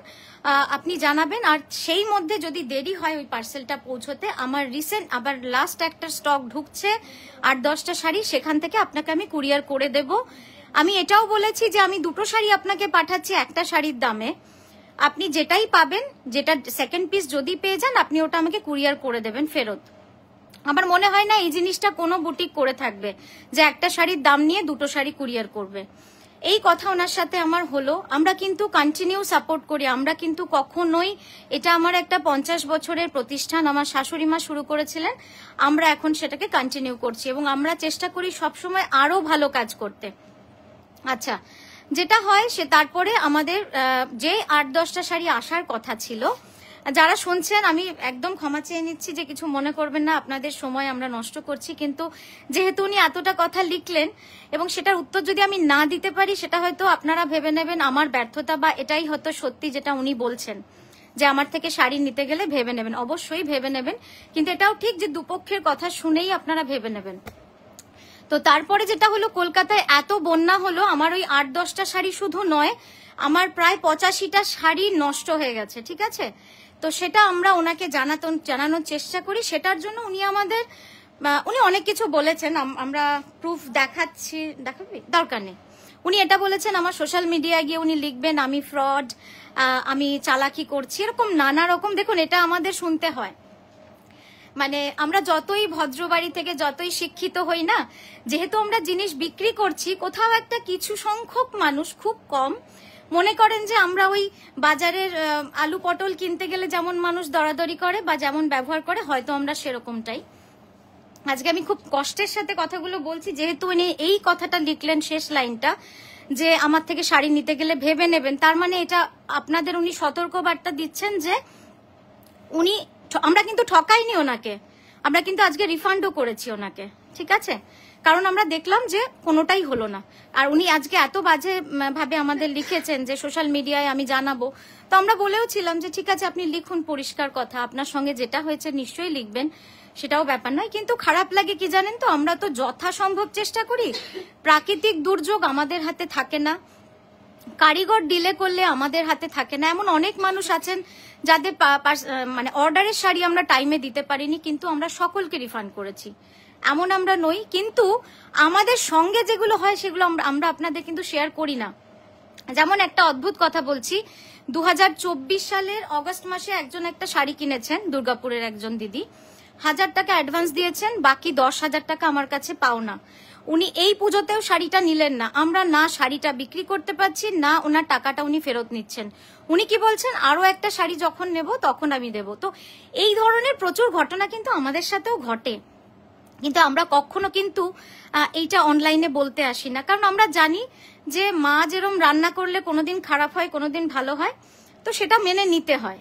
আপনি জানাবেন, আর সেই মধ্যে যদি দেরি হয় ওই পার্সেলটা পৌঁছতে, আমার রিসেন্ট আবার লাস্ট একটা স্টক ঢুকছে 8-10টা শাড়ি, সেখান থেকে আপনাকে আমি কুরিয়ার করে দেব। আমি এটাও বলেছি যে আমি 2টো শাড়ি আপনাকে পাঠাচ্ছি একটা শাড়ির দামে, আপনি যেটাই পাবেন, যেটা সেকেন্ড পিস যদি পেয়ে যান আপনি ওটা আমাকে কুরিয়ার করে দেবেন ফেরত। আমার মনে হয় না এই জিনিসটা কোনো বুটিক করে থাকবে যে একটা শাড়ির দাম নিয়ে 2টো শাড়ি কুরিয়ার করবে। এই কথা ওনার সাথে আমার হলো। আমরা কিন্তু কন্টিনিউ সাপোর্ট করি, আমরা কিন্তু কখনোই, এটা আমার একটা 50 বছরের প্রতিষ্ঠান, আমার শাশুড়ি মা শুরু করেছিলেন, আমরা এখন সেটাকে কন্টিনিউ করছি এবং আমরা চেষ্টা করি সবসময় আরো ভালো কাজ করতে। আচ্ছা, যেটা হয় সে তারপরে আমাদের যে 8-10টা শাড়ি আসার কথা ছিল, যারা শুনছেন আমি একদম ক্ষমা চেয়ে নিচ্ছি যে কিছু মনে করবেন না, আপনাদের সময় আমরা নষ্ট করছি, কিন্তু যেহেতু উনি এতটা কথা লিখলেন এবং সেটার উত্তর যদি আমি না দিতে পারি সেটা হয়তো আপনারা ভেবে নেবেন আমার ব্যর্থতা, বা এটাই হয়তো সত্যি যেটা উনি বলছেন যে আমার থেকে শাড়ি নিতে গেলে ভেবে নেবেন। অবশ্যই ভেবে নেবেন, কিন্তু এটাও ঠিক যে দুপক্ষের কথা শুনেই আপনারা ভেবে নেবেন। তো তারপরে যেটা হলো, কলকাতায় এত বন্যা হলো, আমার ওই 8-10টা শাড়ি শুধু নয়, আমার প্রায় 85টা শাড়ি নষ্ট হয়ে গেছে, ঠিক আছে? তো সেটা আমরা ওনাকে জানানোর চেষ্টা করি। সেটার জন্য উনি অনেক কিছু বলেছেন, আমরা প্রুফ দেখাবি দরকার নেই। উনি এটা বলেছেন আমার সোশ্যাল মিডিয়ায় গিয়ে উনি লিখবেন আমি ফ্রড, আমি চালাকি করছি, এরকম নানা রকম। দেখুন, এটা আমাদের শুনতে হয়, মানে আমরা যতই ভদ্রবাড়ি থেকে যতই শিক্ষিত হই না, যেহেতু আমরা জিনিস বিক্রি করছি, কোথাও একটা কিছু সংখ্যক মানুষ, খুব কম, মনে করেন যে আমরা ওই বাজারের আলু পটল কিনতে গেলে যেমন মানুষ দরাদরি করে বা যেমন ব্যবহার করে, হয়তো আমরা সেরকমটাই। আজকে আমি খুব কষ্টের সাথে কথাগুলো বলছি, যেহেতু উনি এই কথাটা লিখলেন শেষ লাইনটা, যে আমার থেকে শাড়ি নিতে গেলে ভেবে নেবেন, তার মানে এটা আপনাদের উনি সতর্কবার্তা দিচ্ছেন যে আমরা কিন্তু ঠকাইনি ওনাকে, আমরা কিন্তু আজকে রিফান্ডও করেছি ওনাকে, ঠিক আছে? কারণ আমরা দেখলাম যে কোনোটাই হলো না। আর উনি আজকে এত বাজে ভাবে আমাদের লিখেছেন যে সোশ্যাল মিডিয়ায় আমি জানাবো, তো আমরা বলেও ছিলাম যে ঠিক আছে আপনি লিখুন পরিষ্কার কথা, আপনার সঙ্গে যেটা হয়েছে নিশ্চয়ই লিখবেন, সেটাও ব্যাপার নয়। কিন্তু খারাপ লাগে কি জানেন তো, আমরা তো যথাসম্ভব চেষ্টা করি, প্রাকৃতিক দুর্যোগ আমাদের হাতে থাকে না, কারিগর ডিলে করলে আমাদের হাতে থাকে না, এমন অনেক মানুষ আছেন যাদের মানে অর্ডারের শাড়ি আমরা টাইমে দিতে পারিনি, কিন্তু আমরা সকলকে রিফান্ড করেছি, এমন আমরা নই। কিন্তু আমাদের সঙ্গে যেগুলো হয় সেগুলো আমরা আপনাদের কিন্তু শেয়ার করি না। যেমন একটা অদ্ভুত কথা বলছি, 2024 সালের অগস্ট মাসে একজন একটা শাড়ি কিনেছেন, দুর্গাপুরের একজন দিদি, 1000 টাকা অ্যাডভান্স দিয়েছেন, বাকি 10,000 টাকা আমার কাছে পাওনা। উনি এই পুজোতেও শাড়িটা নিলেন না, আমরা না শাড়িটা বিক্রি করতে পারছি, না ওনার টাকাটা উনি ফেরত নিচ্ছেন। উনি কি বলছেন, আরো একটা শাড়ি যখন নেব তখন আমি দেব। তো এই ধরনের প্রচুর ঘটনা কিন্তু আমাদের সাথেও ঘটে, কিন্তু আমরা কখনো কিন্তু এইটা অনলাইনে বলতে আসি না, কারণ আমরা জানি যে মা যেরকম রান্না করলে কোনোদিন খারাপ হয় কোনোদিন ভালো হয়, তো সেটা মেনে নিতে হয়।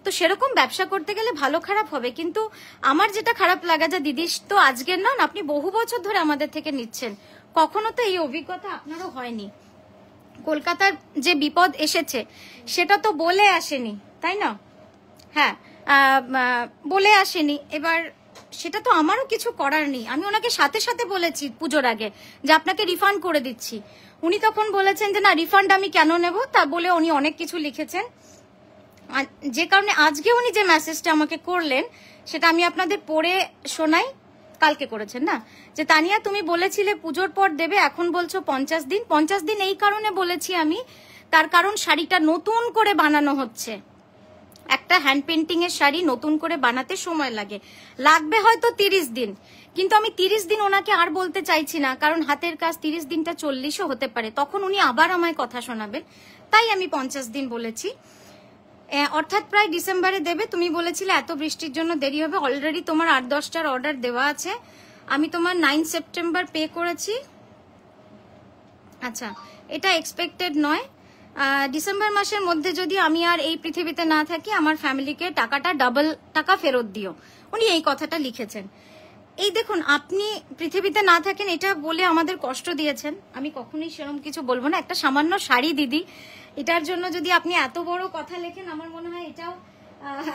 তো সেরকম ব্যবসা করতে গেলে ভালো খারাপ হবে। কিন্তু আমার যেটা খারাপ লাগা, যে দিদি তো আজকের নন, আপনি বহু বছর ধরে আমাদের থেকে নিচ্ছেন, কখনো তো এই অভিজ্ঞতা আপনারও হয়নি। কলকাতার যে বিপদ এসেছে সেটা তো বলে আসেনি, তাই না? হ্যাঁ, বলে আসেনি। এবার সেটা তো আমারও কিছু করার নেই, আমি ওনাকে সাথে সাথে বলেছি পুজোর আগে যে আপনাকে রিফান্ড করে দিচ্ছি। উনি তখন বলেছেন যে না, রিফান্ড আমি কেন নেব, তা বলে উনি অনেক কিছু লিখেছেন, যে কারণে আজকে উনি যে মেসেজটা আমাকে করলেন সেটা আমি আপনাদের পড়ে শোনাই। কালকে করেছেন না, যে তানিয়া তুমি বলেছিলে পুজোর পর দেবে, এখন বলছো 50 দিন। 50 দিন এই কারণে বলেছি আমি, তার কারণ শাড়িটা নতুন করে বানানো হচ্ছে, একটা হ্যান্ড পেন্টিং এর শাড়ি নতুন করে বানাতে সময় লাগবে হয়তো 30 দিন, কিন্তু আমি 30 দিন ওনাকে আর বলতে চাইছি না, কারণ হাতের কাজ 30 দিনটা 40ও হতে পারে, তখন উনি আবার আমায় কথা শোনাবেন, তাই আমি 50 দিন বলেছি। অর্থাৎ প্রায় ডিসেম্বরে দেবে। তুমি বলেছিলে এত বৃষ্টির জন্য দেরি হবে, অলরেডি তোমার 8-10টার অর্ডার দেওয়া আছে, আমি তোমার 9 সেপ্টেম্বর পে করেছি। আচ্ছা, এটা এক্সপেক্টেড নয়, ডিসেম্বর মাসের মধ্যে যদি আমি আর এই পৃথিবীতে না থাকি, আমার ফ্যামিলিকে টাকাটা ডাবল টাকা ফেরত দিও, উনি এই কথাটা লিখেছেন। এই দেখুন, আপনি পৃথিবীতে না থাকেন এটা বলে আমাদের কষ্ট দিয়েছেন, আমি কখনোই সেরকম কিছু বলবো না। একটা সামান্য শাড়ি দিদি, এটার জন্য যদি আপনি এত বড় কথা লেখেন, আমার মনে হয় এটাও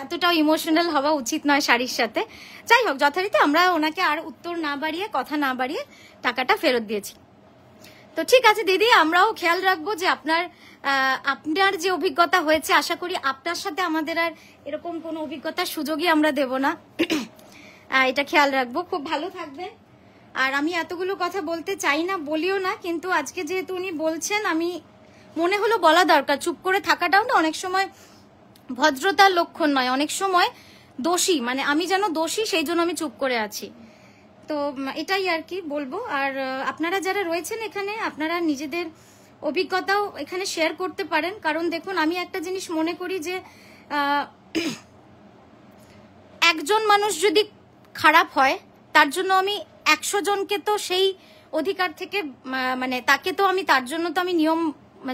এতটাও ইমোশনাল হওয়া উচিত নয় শাড়ির সাথে। যাই হোক, যথারীতি আমরা ওনাকে আর উত্তর না বাড়িয়ে, কথা না বাড়িয়ে টাকাটা ফেরত দিয়েছি। তো ঠিক আছে দিদি, আমরাও খেয়াল রাখবো যে আপনার যে অভিজ্ঞতা হয়েছে, আশা করি আপনার সাথে আমাদের আর এরকম কোনো অভিজ্ঞতার সুযোগই আমরা দেব না, এটা খেয়াল রাখবো। খুব ভালো থাকবেন। আর আমি এতগুলো কথা বলতে চাই না, বলিও না, কিন্তু আজকে যেহেতু উনি বলছেন, আমি মনে হলো বলা দরকার। চুপ করে থাকাটাও না অনেক সময় ভদ্রতার লক্ষণ নয়, অনেক সময় দোষী, মানে আমি যেন দোষী, সেই জন্য আমি চুপ করে আছি। তো এটাই আর কি বলবো। আর আপনারা যারা রয়েছেন এখানে, আপনারা নিজেদের অভিজ্ঞতাও এখানে শেয়ার করতে পারেন, কারণ দেখুন আমি একটা জিনিস মনে করি যে একজন মানুষ যদি খারাপ হয়, তার জন্য আমি 100 জনকে তো সেই অধিকার থেকে মানে তাকে তো আমি তার জন্য তো আমি নিয়ম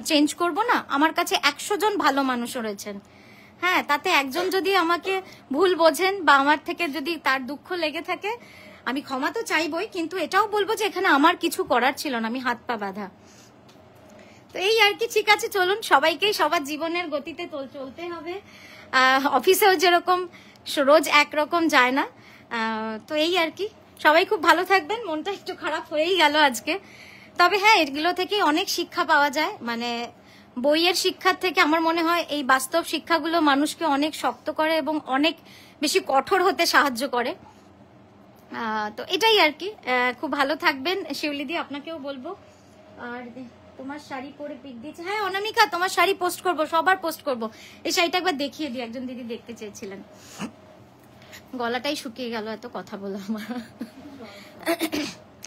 চেঞ্জ করব না। আমার কাছে 100 জন ভালো মানুষও রয়েছেন, হ্যাঁ, তাতে একজন যদি আমাকে ভুল বোঝেন বা আমার থেকে যদি তার দুঃখ লেগে থাকে, আমি ক্ষমা তো চাইবই, কিন্তু এটাও বলবো যে এখানে আমার কিছু করার ছিল না, আমি হাত পা বাঁধা। তো এই আর কি, ঠিক আছে, চলুন সবাইকেই সবার জীবনের গতিতে চলতে হবে। অফিসেও যেরকম রোজ একরকম যায় না। তো এই আর কি, সবাই খুব ভালো থাকবেন। মনটা একটু খারাপ হয়েই গেল আজকে, তবে হ্যাঁ এগুলো থেকে অনেক শিক্ষা পাওয়া যায়। মানে বইয়ের শিক্ষার থেকে আমার মনে হয় এই বাস্তব শিক্ষাগুলো মানুষকে অনেক শক্ত করে এবং অনেক বেশি কঠোর হতে সাহায্য করে। তো এটাই আর কি, খুব ভালো থাকবেন। শিউলিদি আপনাকেও বলবো। আর তোমার শাড়ি পরে পিক দিয়েছে, হ্যাঁ অনামিকা তোমার শাড়ি পোস্ট করব, সবার পোস্ট করব। এই শাড়িটা একবার দেখিয়ে দিই, একজন দিদি দেখতে চেয়েছিলেন। গলাটাই শুকিয়ে গেল এত কথা বলো আমার,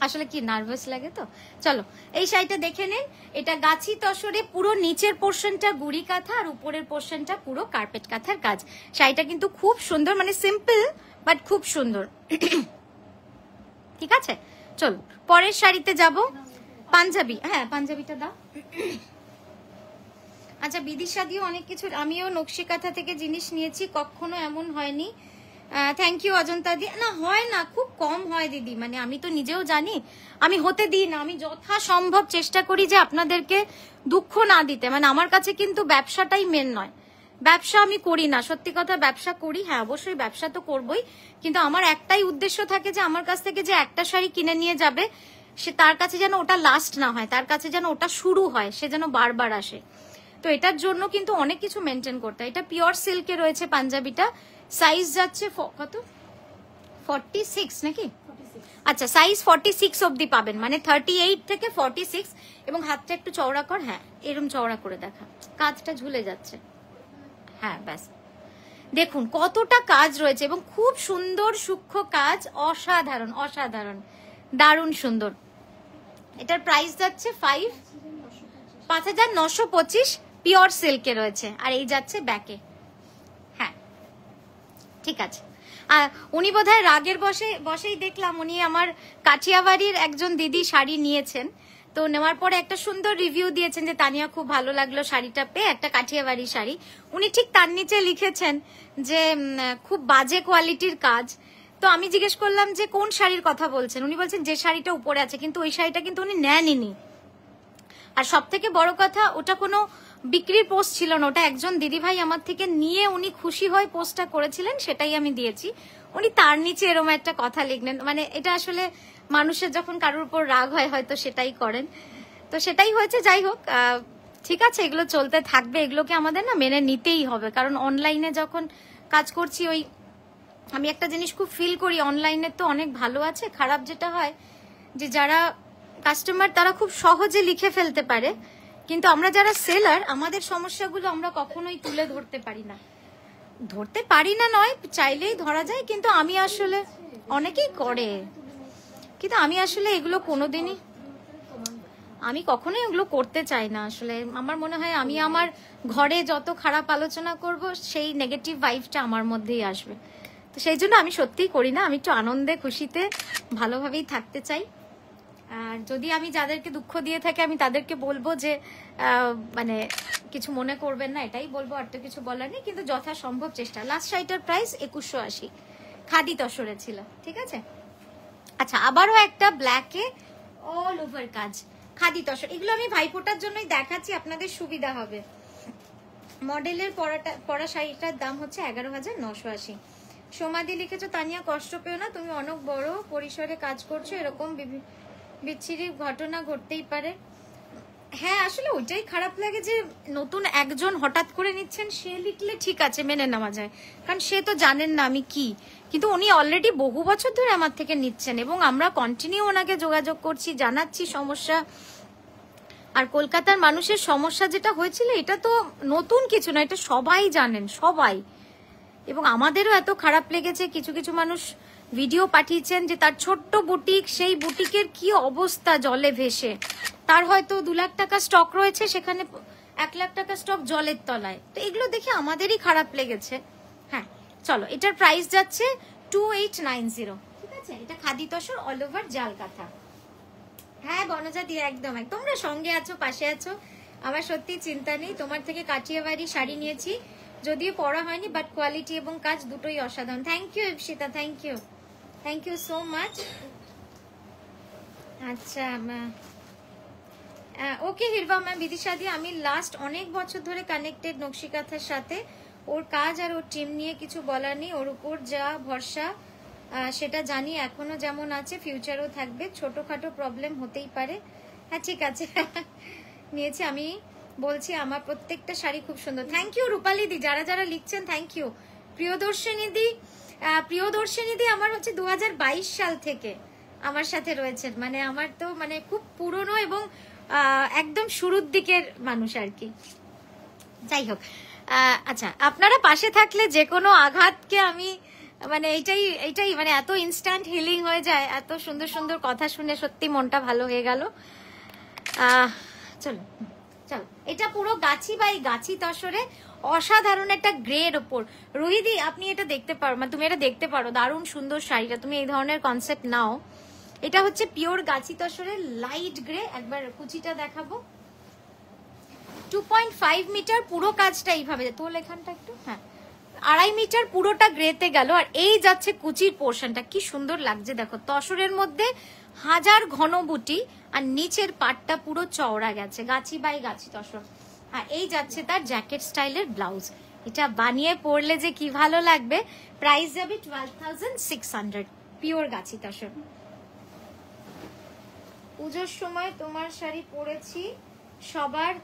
আসলে কি নার্ভাস লাগে তো। চলো এই শাড়িটা দেখে নিন, এটা গাছি তসরে পুরো নিচের পোর্শনটা গুড়ি কাঁথা আর উপরের পোর্শনটা পুরো কার্পেট কাঁথার কাজ। শাড়িটা কিন্তু খুব সুন্দর, মানে সিম্পল বাট খুব সুন্দর। ঠিক আছে, চলো পরের শাড়িতে যাব। পাঞ্জাবি, হ্যাঁ পাঞ্জাবিটা দাও। আচ্ছা বিদিশা দিও অনেক কিছু, আমিও নকশি কাঁথা থেকে জিনিস নিয়েছি, কখনো এমন হয়নি। থ্যাংক ইউ অজন্তা দি। না হয় না, খুব কম হয় দিদি, মানে আমি তো নিজেও জানি, আমি হতে দিই না। আমি যথাসম্ভব চেষ্টা করি যে আপনাদেরকে দুঃখ না দিতে। মানে আমার কাছে কিন্তু ব্যবসাটাই মেন নয়, ব্যবসা আমি করি না, সত্যি কথা। ব্যবসা করি, হ্যাঁ অবশ্যই ব্যবসা তো করবই, কিন্তু আমার একটাই উদ্দেশ্য থাকে যে আমার কাছ থেকে যে একটা শাড়ি কিনে নিয়ে যাবে, সে তার কাছে যেন ওটা লাস্ট না হয়, তার কাছে যেন ওটা শুরু হয়, সে যেন বারবার আসে। তো এটার জন্য কিন্তু অনেক কিছু মেনটেন করতে হয়। এটা পিওর সিল্কে রয়েছে পাঞ্জাবিটা, সাইজ যাচ্ছে কত 46 নাকি? আচ্ছা সাইজ 46 অবধি পাবেন, মানে 38 থেকে 46। এবং হাতটা একটু চওড়া কর, হ্যাঁ এরকম চওড়া করে দেখা, কাজটা ঝুলে যাচ্ছে, হ্যাঁ ব্যাস। দেখুন কতটা কাজ রয়েছে এবং খুব সুন্দর সূক্ষ্ম কাজ, অসাধারণ অসাধারণ, দারুণ সুন্দর। এটার প্রাইস যাচ্ছে 5925, পিওর সিল্কে রয়েছে। আর এই যাচ্ছে ব্যাকে, হ্যাঁ ঠিক আছে। উনি বোধহয় রাগের বসেই দেখলাম উনি আমার কাঠিয়াবাড়ির একজন দিদি শাড়ি নিয়েছেন, তো নেওয়ার পরে একটা সুন্দর রিভিউ দিয়েছেন যে তানিয়া খুব ভালো লাগলো শাড়িটা পেয়ে, একটা কাঠিয়াবাড়ি শাড়ি। উনি ঠিক তার নিচে লিখেছেন যে খুব বাজে কোয়ালিটির কাজ। তো আমি জিজ্ঞেস করলাম যে কোন শাড়ির কথা বলছেন, উনি বলছেন যে শাড়িটা উপরে আছে, কিন্তু ওই শাড়িটা কিন্তু উনি নেননি। আর সব থেকে বড় কথা, ওটা কোনো বিক্রির পোস্ট ছিল না, ওটা একজন দিদিভাই আমার থেকে নিয়ে উনি খুশি হয়ে পোস্টটা করেছিলেন, সেটাই আমি দিয়েছি। উনি তার নিচে এরকম একটা কথা লিখলেন, মানে এটা আসলে মানুষের যখন কারোর উপর রাগ হয় হয়তো সেটাই করেন, তো সেটাই হয়েছে। যাই হোক, ঠিক আছে, এগুলো চলতে থাকবে, এগুলোকে আমাদের না মেনে নিতেই হবে। কারণ অনলাইনে যখন কাজ করছি, ওই আমি একটা জিনিস খুব ফিল করি, অনলাইনে তো অনেক ভালো আছে, খারাপ যেটা হয় যে যারা কাস্টমার তারা খুব সহজে লিখে ফেলতে পারে, কিন্তু আমরা যারা সেলার আমাদের সমস্যাগুলো আমরা কখনোই তুলে ধরতে পারি না নয়, চাইলেই ধরা যায়, কিন্তু আমি আসলে অনেকেই করে, কিন্তু আমি আসলে এগুলো কোনোদিনই আমি কখনোই এগুলো করতে চাই না। আসলে আমার মনে হয় আমি আমার ঘরে যত খারাপ আলোচনা করব সেই নেগেটিভ ভাইবটা আমার মধ্যেই আসবে, তো সেই জন্য আমি সত্যিই করি না। আমি একটু আনন্দে খুশিতে ভালোভাবেই থাকতে চাই। আর যদি আমি যাদেরকে দুঃখ দিয়ে থাকি আমি তাদেরকে বলবো যে মানে কিছু মনে করবেন না, এটাই বলবো, আর তো কিছু বলার নেই, কিন্তু যথাসম্ভব চেষ্টা। লাস্ট শাড়িটার প্রাইস 2180, খাদি তসরে ছিল, ঠিক আছে। আচ্ছা আবারও একটা ব্ল্যাকে অল ওভার কাজ, খাদি তসর, এগুলো আমি ভাইফোঁটার জন্যই দেখাচ্ছি, আপনাদের সুবিধা হবে। মডেলের পরা শাড়িটার দাম হচ্ছে 11,980। সোমাদি লিখেছো, তানিয়া কষ্ট পেও না, তুমি অনেক বড় পরিসরে কাজ করছো, এরকম বিচ্ছিরি ঘটনা ঘটতেই পারে। হ্যাঁ আসলে ওইটাই খারাপ লাগে যে নতুন একজন হঠাৎ করে নিচ্ছেন, সে লিখলে ঠিক আছে মেনে নেওয়া যায়, কারণ সে তো জানেন না আমি কি, কিন্তু উনি অলরেডি বহু বছর ধরে আমার থেকে নিচ্ছেন এবং আমরা কন্টিনিউ ওনাকে যোগাযোগ করছি, জানাচ্ছি সমস্যা। আর কলকাতার মানুষের সমস্যা যেটা হয়েছিল এটা তো নতুন কিছু না, এটা সবাই জানেন, সবাই। এবং আমাদেরও এত খারাপ লেগেছে, কিছু কিছু মানুষ ভিডিও পাঠিয়েছেন যে তার ছোট্ট বুটিক, সেই বুটিকের কি অবস্থা জলে ভেসে, তার হয়তো 2 লাখ টাকা স্টক রয়েছে, সেখানে 1 লাখ টাকা স্টক জলের তলায়। তো এগুলো দেখে আমাদেরই খারাপ লেগেছে। হ্যাঁ চলো, এটার প্রাইস যাচ্ছে 2890, ঠিক আছে। এটা খাদি তসর অল ওভার জাল কাঁথা, হ্যাঁ বনজা দিয়ে একদম তোমরা সঙ্গে আছো, পাশে আছো, আমার সত্যি চিন্তা নেই। তোমার থেকে কাঠিয়াবাড়ি শাড়ি নিয়েছি, যদিও পরা হয়নি, বাট কোয়ালিটি এবং কাজ দুটোই অসাধারণ। Thank you Ipsita, thank you so much. আচ্ছা ওকে হিরবা ম্যাম, বিদিশা দি, আমি লাস্ট অনেক বছর ধরে কানেক্টেড নকশিকাঁথার সাথে। ওর কাজ আর ওর টিম নিয়ে কিছু বলার নেই, ওর উপর যা ভরসা সেটা জানি, এখনো যেমন আছে ফিউচারও থাকবে। ছোটখাটো প্রবলেম হতেই পারে। হ্যাঁ ঠিক আছে নিয়েছি আমি, বলছি আমার প্রত্যেকটা শাড়ি খুব সুন্দর। থ্যাংক ইউ রূপালী দি, যারা যারা লিখছেন থ্যাংক ইউ। প্রিয়দর্শিনী দি আমার হচ্ছে 2022 সাল থেকে আমার সাথে রয়েছেন, মানে আমার তো মানে খুব পুরনো এবং একদম শুরুর দিকের মানুষ আর কি। যাই হোক, আচ্ছা আপনারা পাশে থাকলে যে কোনো আঘাতকে আমি মানে এইটাই মানে এত ইনস্ট্যান্ট হিলিং হয়ে যায়। এত সুন্দর সুন্দর কথা শুনে সত্যি মনটা ভালো হয়ে গেল। চলো, এটা পুরো গাছি বাই গাছি তসরে অসাধারণ একটা গ্রের ওপর। রোহিদি আপনি এটা দেখতে পারো, মানে তুমি এটা দেখতে পারো, দারুণ সুন্দর শাড়িটা, তুমি এই ধরনের কনসেপ্ট নাও। এটা হচ্ছে পিওর গাছি তসরের লাইট গ্রে। একবার কুচিটা দেখাবো, 2.5 মিটার পুরো কাজটা এইভাবে, তোল এখানটা একটু, হ্যাঁ 2.5 মিটার পুরোটা গ্রেতে গেল। আর এই যাচ্ছে কুচির পোর্শনটা, কি সুন্দর লাগছে দেখো, তসরের মধ্যে হাজার ঘন বুটি, আর নিচের পাটটা পুরো চওড়া গেছে, গাছি বাই গাছি তসর। আর এই যাচ্ছে তার জ্যাকেট স্টাইলের ব্লাউজ। এটা বানিয়ে পরলে যে কি ভালো লাগবে। প্রাইস যাবে 12,600, পিওর গাছি তসর। পুজোর সময় তোমার শাড়ি পরেছি, সবার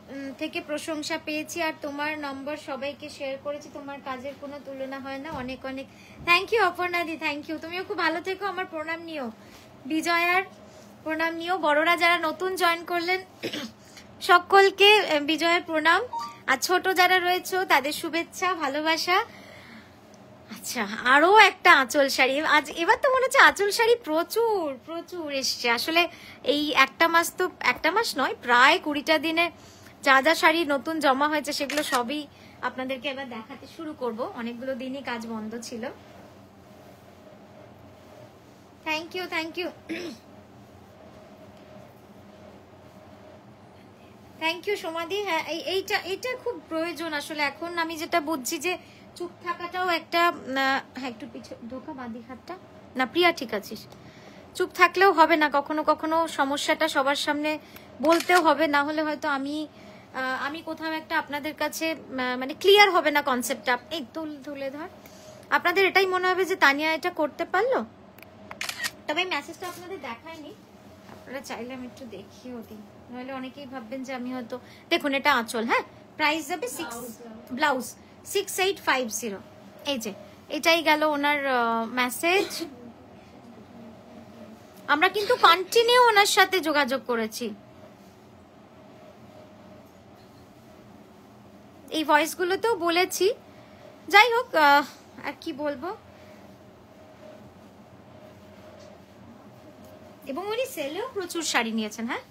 থেকে প্রশংসা পেয়েছি, আর তোমার নম্বর সবাইকে শেয়ার করেছি। তোমার কাজের কোনো তুলনা হয় না। অনেক অনেক থ্যাংক ইউ অপর্ণাদি, থ্যাংক ইউ। তুমিও খুব ভালো থেকো, আমার প্রণাম নিও, বিজয়ার প্রণাম নিও। বড়রা যারা নতুন জয়েন করলেন সকলকে বিজয়ের প্রণাম, আর ছোট যারা রয়েছে তাদের শুভেচ্ছা ভালোবাসা। আচ্ছা আরো একটা আঁচল শাড়ি, আজ এবার তো মনে হচ্ছে আঁচল শাড়ি প্রচুর প্রচুর এসছে। আসলে এই একটা মাস নয়, প্রায় 20টা দিনে যা যা শাড়ি নতুন জমা হয়েছে সেগুলো সবই আপনাদেরকে এবার দেখাতে শুরু করব। অনেকগুলো দিনই কাজ বন্ধ ছিল। থ্যাংক ইউ থ্যাংক ইউ সোমাদি। হ্যাঁ এইটা খুব প্রয়োজন আসলে। এখন আমি যেটা বুঝছি যে চুপ থাকাটাও একটা, হ্যাঁ একটু পিছু ধোকা বাঁধি হাতটা, না প্রিয়া ঠিক আছিস, চুপ থাকলেও হবে না, কখনো কখনো সমস্যাটা সবার সামনে বলতেও হবে, না হলে হয়তো আমি কোথাও একটা আপনাদের কাছে মানে ক্লিয়ার হবে না কনসেপ্টটা। এই তুলে ধর, আপনাদের এটাই মনে হবে যে তানিয়া এটা করতে পারলো। তবে এই মেসেজটা আপনাদের দেখায়নি, আপনারা চাইলে আমি একটু দেখিয়েও দিই, নাহলে অনেকেই ভাববেন যে আমি হয়তো, দেখুন এটা আঁচল, হ্যাঁ প্রাইস যাবে ব্লাউজ 6850। এই যে এটাই গেল ওনার মেসেজ। আমরা কিন্তু কন্টিনিউ ওনার সাথে যোগাযোগ করেছি। এই ভয়েসগুলোতেও বলেছি। যাই হোক, আর কি বলবো, এবং উনি সেলেও প্রচুর শাড়ি নিয়েছেন। হ্যাঁ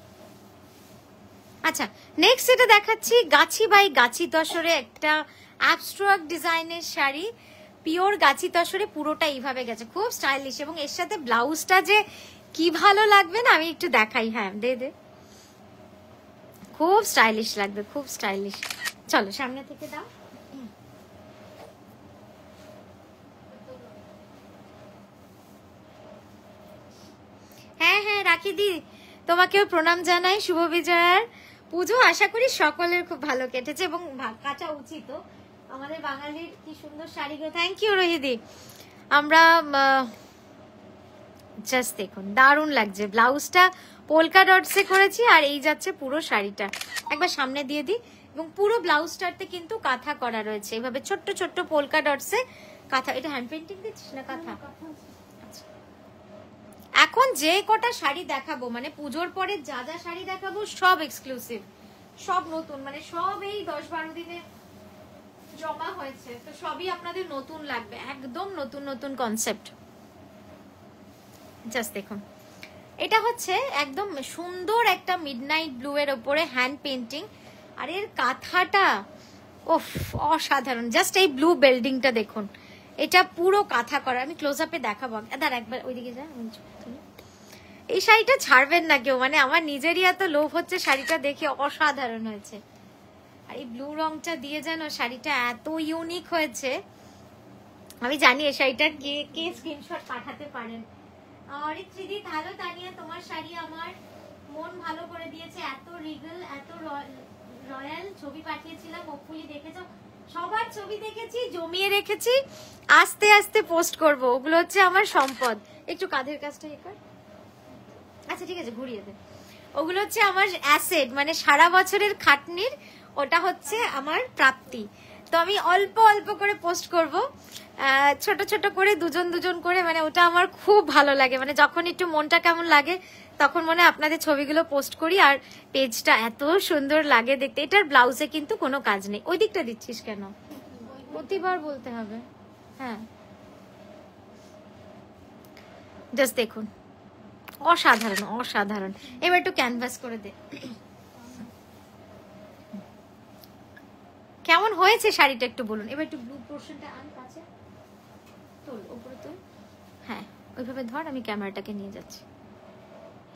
আচ্ছা, নেক্সট এটা দেখাচ্ছি গাছি বাই গাছি তসরে একটা অ্যাবস্ট্রাক্ট ডিজাইনের শাড়ি, পিওর গাছি তসরে, পুরোটা এইভাবে গেছে, খুব স্টাইলিশ, এবং এর সাথে ব্লাউজটা যে কি ভালো লাগবে না, আমি একটু দেখাই। হ্যাঁ দে খুব স্টাইলিশ লাগবে, খুব স্টাইলিশ। চলো সামনে থেকে দাও। হ্যাঁ রাখি দি, তোমাকেও প্রণাম জানাই। শুভ বিজয়ার পুজো আশা করি সকলের খুব ভালো কেটেছে, এবং কাটা উচিত আমাদের বাঙালির কি সুন্দর শাড়িগুলো। থ্যাংক ইউ রোহিদি। আমরা জাস্ট দেখুন দারুণ লাগছে, ব্লাউজটা পোলকা ডটসে করেছি, আর এই যাচ্ছে পুরো শাড়িটা। একবার সামনে দিয়ে দিই, এবং পুরো ব্লাউজটাতে কিন্তু কাঁথা করা রয়েছে, এভাবে ছোট্ট ছোট্ট পোলকা ডটসে কাঁথা। এটা হ্যান্ড পেন্টিং দিচ্ছিস না কাঁথা? এখন যে কটা শাড়ি দেখাবো, মানে পুজোর পরে যা যা শাড়ি দেখাবো সব এক্সক্লুসিভ, সব নতুন, মানে সব এই 10-12 দিনে জমা হয়েছে, তো সবই আপনাদের নতুন লাগবে, একদম নতুন নতুন কনসেপ্ট। জাস্ট দেখুন, এটা হচ্ছে একদম সুন্দর একটা মিডনাইট ব্লু এর উপরে হ্যান্ড পেন্টিং, আর এর কাঁথাটা ওফ অসাধারণ। জাস্ট এই ব্লু বেল্ডিংটা দেখুন, এটা পুরো কাঁথা করা। আমি ক্লোজ আপে দেখাবো, দাঁড়া একবার ওইদিকে যা। এই শাড়িটা ছাড়বেন না কেউ, মানে আমার নিজেরই এত লোভ হচ্ছে, শাড়িটা দেখে অসাধারণ হয়েছে। আর এই ব্লু রংটা দিয়ে যেন শাড়িটা এত ইউনিক হয়েছে। আমি জানি এই শাড়িটার কে স্ক্রিনশট পাঠাতে পারেন। আর ত্রিদি ভালো তানিয়া, তোমার শাড়ি আমার মন ভালো করে দিয়েছে, এত রিগল এত রয়্যাল। ছবি পাঠিয়েছিলাম, হোপফুলি দেখেছো, সবার ছবি দেখেছি, জমিয়ে রেখেছি, আস্তে আস্তে পোস্ট করব। ওগুলো হচ্ছে আমার সম্পদ। একটু কাঁধের কাজটা কর, আচ্ছা ঠিক আছে, ঘুরিয়ে দে। ওগুলো হচ্ছে আমার অ্যাসেট, মানে সারা বছরের খাটনির ওটা হচ্ছে আমার প্রাপ্তি। তো আমি অল্প অল্প করে পোস্ট করব, ছোট ছোট করে, দুজন দুজন করে, মানে ওটা আমার খুব ভালো লাগে। মানে যখন একটু মনটা কেমন লাগে তখন মনে আপনাদের ছবিগুলো পোস্ট করি, আর পেজটা এত সুন্দর লাগে দেখতে। এটার ব্লাউজে কিন্তু কোনো কাজ নেই। ওই দিকটা দিচ্ছিস কেন, প্রতিবার বলতে হবে? হ্যাঁ, জাস্ট দেখুন, অসাধারণ অসাধারণ। এবার একটু ক্যানভাস করে দে। কেমন হয়েছে শাড়িটা একটু বলুন। এবার একটু ব্লু পোর্শনটা আন কাছে, তোল উপরে তোল, হ্যাঁ ওইভাবে ধর, আমি ক্যামেরাটাকে নিয়ে যাচ্ছি।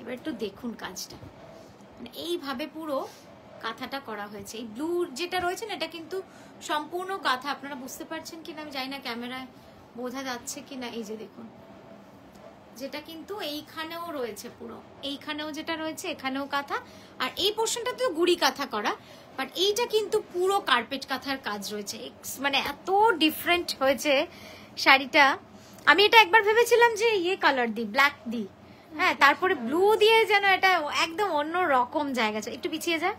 এবার একটু দেখুন কাজটা, মানে এইভাবে পুরো কাঁথাটা করা হয়েছে। এই ব্লু যেটা রয়েছে না, এটা কিন্তু সম্পূর্ণ কাঁথা। আপনারা বুঝতে পারছেন কিনা আমি জানি না, ক্যামেরায় বোঝা যাচ্ছে কিনা। এই যে দেখুন, যেটা কিন্তু এইখানেও রয়েছে, পুরো এইখানেও যেটা রয়েছে, এখানেও কাঁথা, আর এই পোর্শনটা তো গুড়ি কাঁথা করা, বাট এইটা কিন্তু পুরো কার্পেট কাঁথার কাজ রয়েছে। মানে এত ডিফারেন্ট হয়েছে শাড়িটা। আমি এটা একবার ভেবেছিলাম যে ইয়ে কালার দিই, ব্ল্যাক দিই, হ্যাঁ, তারপরে ব্লু দিয়ে যেন এটা একদম অন্য রকম জায়গা। একটু পিছিয়ে যায়।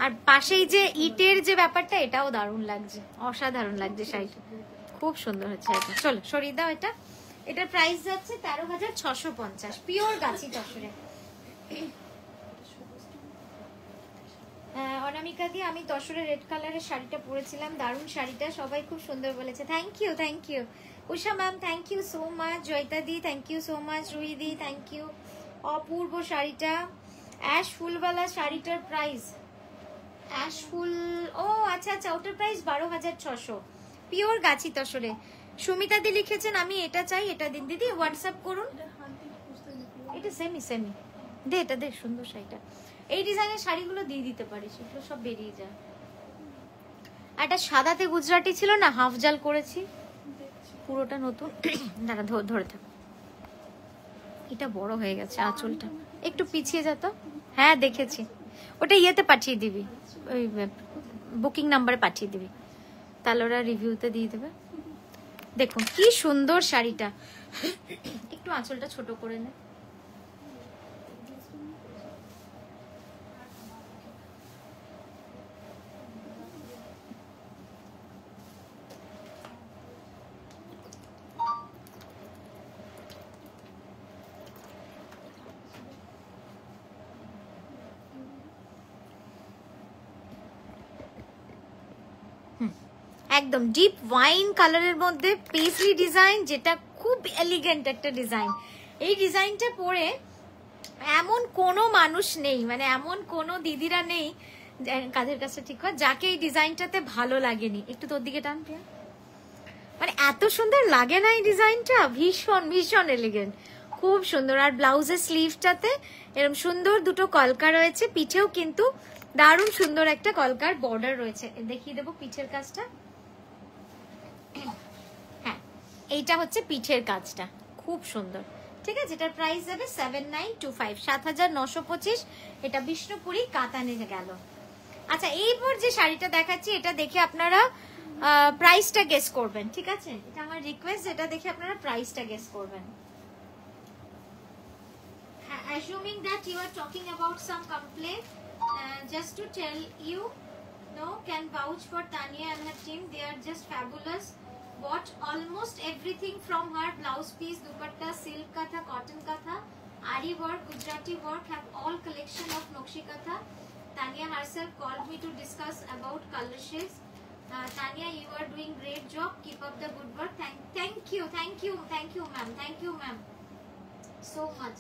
আর পাশেই যে ইটের যে ব্যাপারটা, এটাও দারুণ লাগছে, অসাধারণ লাগছে শাড়িটা, খুব সুন্দর হচ্ছে এটা। চলো সরিয়ে দাও এটা। এটার প্রাইস যাচ্ছে 13,650, পিওর গাছি তসরে। অনামিকা দি, আমি তসরে রেড কালারের শাড়িটা পরেছিলাম, দারুণ শাড়িটা, সবাই খুব সুন্দর বলেছে। Thank you, thank you Usha ma'am, thank you so much. Joyita দি, thank you so much. Ruhi দি, থ্যাংক ইউ। অপূর্ব শাড়িটা, অ্যাশ ফুলওয়ালা শাড়িটার প্রাইস, অ্যাশ ফুল, ও আচ্ছা আচ্ছা, ওটার প্রাইস 12,600, পিওর গাছি তসরে। সুমিতা দি লিখেছেন আমি এটা চাই, এটা দিন দিদি, হোয়াটসঅ্যাপ করুন। এটা সেমি সেমি দে, এটা দে, সুন্দর শাড়িটা। এই ডিজাইনের শাড়িগুলো দিয়ে দিতে পারিস, সেগুলো সব বেরিয়ে যায়। আর একটা সাদাতে গুজরাটি ছিল না, হাফ জাল করেছি, পুরোটা নতুন। দাঁড়া, ধরে থাকো, এটা বড় হয়ে গেছে আঁচলটা, একটু পিছিয়ে যেত। হ্যাঁ দেখেছি, ওটা ইয়েতে পাঠিয়ে দিবি, ওই বুকিং নাম্বারে পাঠিয়ে দিবি, তাহলে ওরা রিভিউতে দিয়ে দেবে। দেখুন কি সুন্দর শাড়িটা, একটু আঁচলটা ছোট করে নে। একদম ডিপ ওয়াইন কালারের মধ্যে পেসলি ডিজাইন, যেটা খুব এলিগেন্ট একটা ডিজাইন। এই ডিজাইনটা পরে এমন কোনো মানুষ নেই, মানে এমন কোনো দিদিরা নেই, কাজের কাজটা ঠিক হয়, যাকে এই ডিজাইনটাতে ভালো লাগেনি। একটু তোর দিকে টান, মানে এত সুন্দর লাগে না এই ডিজাইনটা, ভীষণ ভীষণ এলিগেন্ট, খুব সুন্দর। আর ব্লাউজের স্লিভটাতে এরকম সুন্দর দুটো কলকা রয়েছে, পিঠেও কিন্তু দারুণ সুন্দর একটা কলকার বর্ডার রয়েছে। দেখিয়ে দেবো পিঠের কাজটা। হ্যাঁ, এইটা হচ্ছে পিঠের কাজটা, খুব সুন্দর। ঠিক আছে, এটার প্রাইস যাবে 7925, 7,925। এটা বিষ্ণুপুরি কাতানে গেল। আচ্ছা, এইবার যে শাড়িটা দেখাচ্ছি, এটা দেখে আপনারা প্রাইসটা গেস করবেন। ঠিক আছে, এটা আমার রিকোয়েস্ট, এটা দেখে আপনারা প্রাইসটা গেস করবেন। Assuming that you are talking about some complaint, just to tell you, no, can vouch for Tanya and her team. They are just fabulous. Bought almost everything from her: blouse piece, dupatta, silk katha, cotton katha, ari work, Gujarati work, have all collection of Nokshi katha. Tanya herself called me to discuss about color shades. Tanya, you are doing great job. Keep up the good work. Thank you, ma'am. Thank you, ma'am, so much.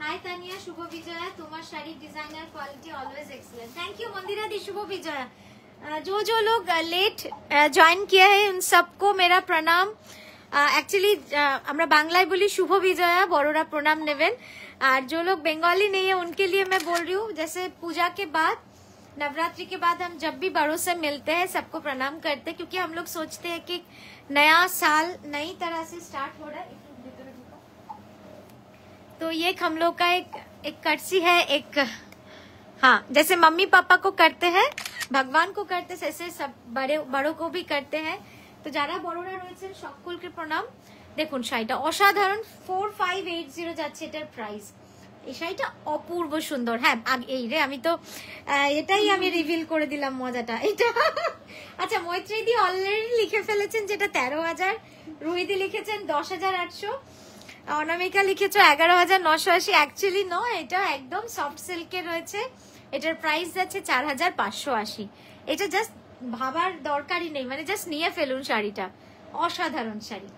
Hi Tanya, Shubho Vijaya, तुम्हार sari designer quality always excellent. Thank you Mandira दी, शुभ विजया। जो लोग late join किया है उन सबको मेरा प्रणाम। एक्चुअली আমরা বাংলায় বলি শুভ বিজয়া, বড়রা প্রণাম নেবেন। और जो लोग बंगाली नहीं है उनके लिए मैं बोल रही हूँ, जैसे पूजा के बाद, नवरात्रि के बाद हम जब भी बड़ों से मिलते हैं सबको प्रणाम करते हैं, क्योंकि हम लोग सोचते हैं कि नया साल नई तरह से स्टार्ट हो रहा है। तो ये हम लोग का एक कर्सी है, एक हाँ जैसे मम्मी पापा को करते हैं, भगवान को करते हैं, ऐसे सब बड़ों को भी करते हैं। तो যারা বড়রা রয়েছেন সকলকে প্রণাম। দেখুন শাড়িটা অসাধারণ, 4580 যাচ্ছে এটার প্রাইস। এই শাড়িটা অপূর্ব সুন্দর। হ্যাঁ এই রে আমি তো এটাই আমি রিভিল করে দিলাম মজাটা এটা। আচ্ছা মৈত্রীদি অলরেডি লিখে ফেলেছেন যেটা 13,000, রুহিদি লিখেছেন 10,800, অনামিকা লিখেছো 11,980। অ্যাকচুয়ালি নয়, এটা একদম সফট সিল্কে রয়েছে, এটার প্রাইস যাচ্ছে 4,580। এটা জাস্ট ভাবার দরকারই নেই, মানে জাস্ট নিয়ে ফেলুন শাড়িটা, অসাধারণ শাড়ি।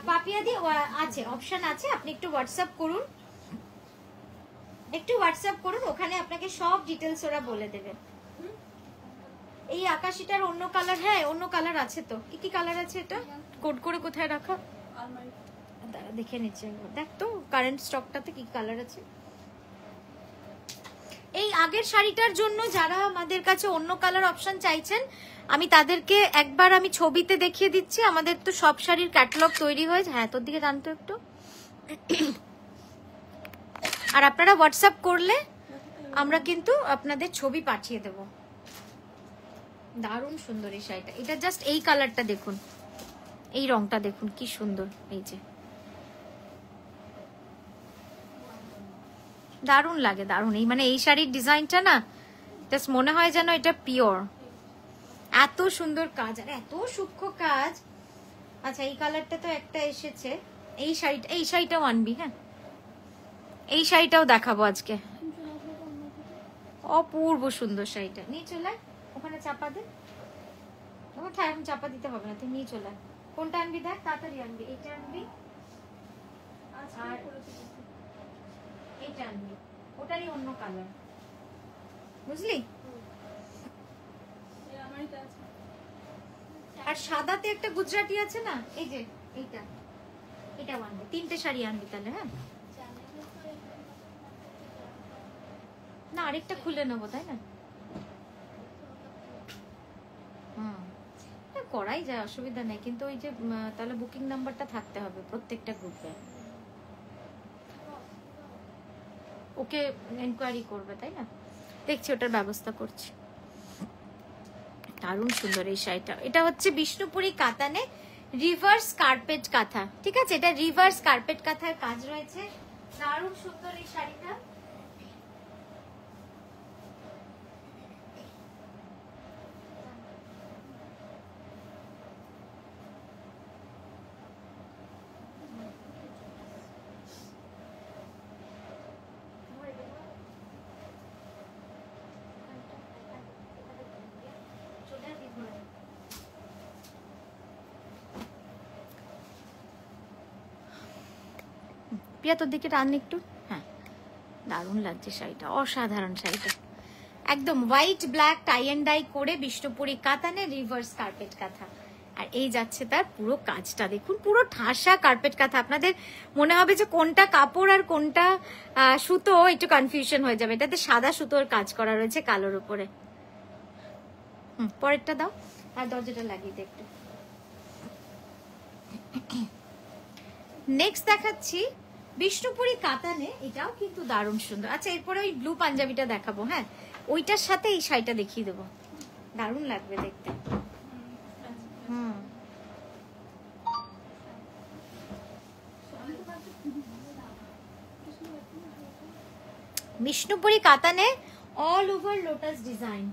পাপিয়াদি আছে, অপশন আছে, আপনি একটু হোয়াটসঅ্যাপ করুন, ওখানে আপনাকে সব ডিটেলস ওরা বলে দেবে। এই আকাশিটার অন্য কালার, হ্যাঁ অন্য কালার আছে তো, কি কালার আছে এটা, কোড করে কোথায় রাখা, দাঁড়া দেখে নিচ্ছে, দেখ তো কারেন্ট স্টকটাতে কি কালার আছে। এই আগের শাড়িটার জন্য যারা আমাদের কাছে অন্য কালার অপশন চাইছেন, আমি তাদেরকে একবার আমি ছবিতে দেখিয়ে দিচ্ছি। আমাদের তো সব শাড়ির ক্যাটালগ তৈরি হয়েছে। হ্যাঁ তোর দিকে জানতো একটু। আর আপনারা হোয়াটসঅ্যাপ করলে আমরা কিন্তু আপনাদের ছবি পাঠিয়ে দেব। দারুণ সুন্দর এই শাড়িটা, এটা জাস্ট এই কালারটা দেখুন, এই রংটা দেখুন কি সুন্দর, এই যে দারুণ লাগে, দারুণ। এই মানে এই শাড়ির ডিজাইনটা না জাস্ট মনে হয় যেন এটা পিওর, এত সুন্দর কাজ আর এত সূক্ষ্ম কাজ। আচ্ছা এই কালারটা তো একটা এসেছে, এই শাড়িটাও আনবি, হ্যাঁ এই শাড়িটাও দেখাবো আজকে, অপূর্ব সুন্দর শাড়িটা। নিয়ে চলে ওখানে চাপা দে, এখন চাপা দিতে হবে না, তুই নিয়ে চলে। কোনটা আনবি দেখ, তাড়াতাড়ি আনবি, এইটা আনবি আর এইটা আনবি, ওটারই অন্য কালার, বুঝলি। আর সাদাতে একটা গুজরাটি আছে না, এই যে এটাও আনবি, 3টে শাড়ি আনবি তাহলে। হ্যাঁ না আরেকটা খুলে নেবো, তাই না, করাই যায়, অসুবিধা নেই, কিন্তু ওই যে তাহলে বুকিং নাম্বারটা থাকতে হবে প্রত্যেকটা গ্রুপে, ওকে এনকোয়ারি করবে, তাই না। দেখছি ওটার ব্যবস্থা করছি। দারুণ সুন্দর এই শাড়িটা, এটা হচ্ছে বিষ্ণুপুরি কাতানে রিভার্স কার্পেট কাঁথা, ঠিক আছে, এটা রিভার্স কার্পেট কাঁথার কাজ রয়েছে, দারুণ সুন্দর এই শাড়িটা। প্রিয়া তোর দিকে টান একটু, হ্যাঁ দারুণ লাগছে শাড়িটা, অসাধারণ শাড়িটা, একদম white black tie and die করে বিষ্ণুপুরি কাতানে রিভার্স কার্পেট কাঁথা। আর এই যাচ্ছে তার পুরো কাজটা দেখুন, পুরো ঠাসা কার্পেট কাঁথা। আপনাদের মনে হবে যে কোনটা কাপড় আর কোনটা সুতো, একটু কনফিউশন হয়ে যাবে, এটাতে সাদা সুতোর কাজ করা রয়েছে কালোর উপরে। পরেরটা দাও, আর দরজাটা লাগিয়ে দে একটু। নেক্সট দেখাচ্ছি বিষ্ণুপুরি কাতানে, এটাও কিন্তু দারুণ সুন্দর। আচ্ছা এরপরে ওই ব্লু পাঞ্জাবিটা দেখাবো, হ্যাঁ ওইটার সাথে এই শাড়িটা দেখিয়ে দেবো, দারুণ লাগবে দেখতে। বিষ্ণুপুরি কাতানে all over lotus design,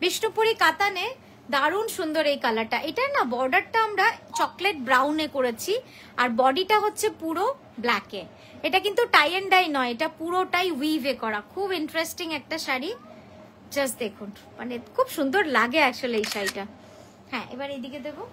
Bishnupuri কাতানে দারুণ সুন্দর এই কালারটা। এটা না বর্ডারটা আমরা চকলেট ব্রাউনে করেছি, আর বডিটা হচ্ছে পুরো ব্ল্যাকে। এটা কিন্তু টাই এন্ড ডাই নয়, এটা পুরোটাই উইভে করা। খুব ইন্টারেস্টিং একটা শাড়ি, জাস্ট দেখুন, মানে খুব সুন্দর লাগে আসলে এই শাড়িটা। হ্যাঁ, এবার এইদিকে দেবো।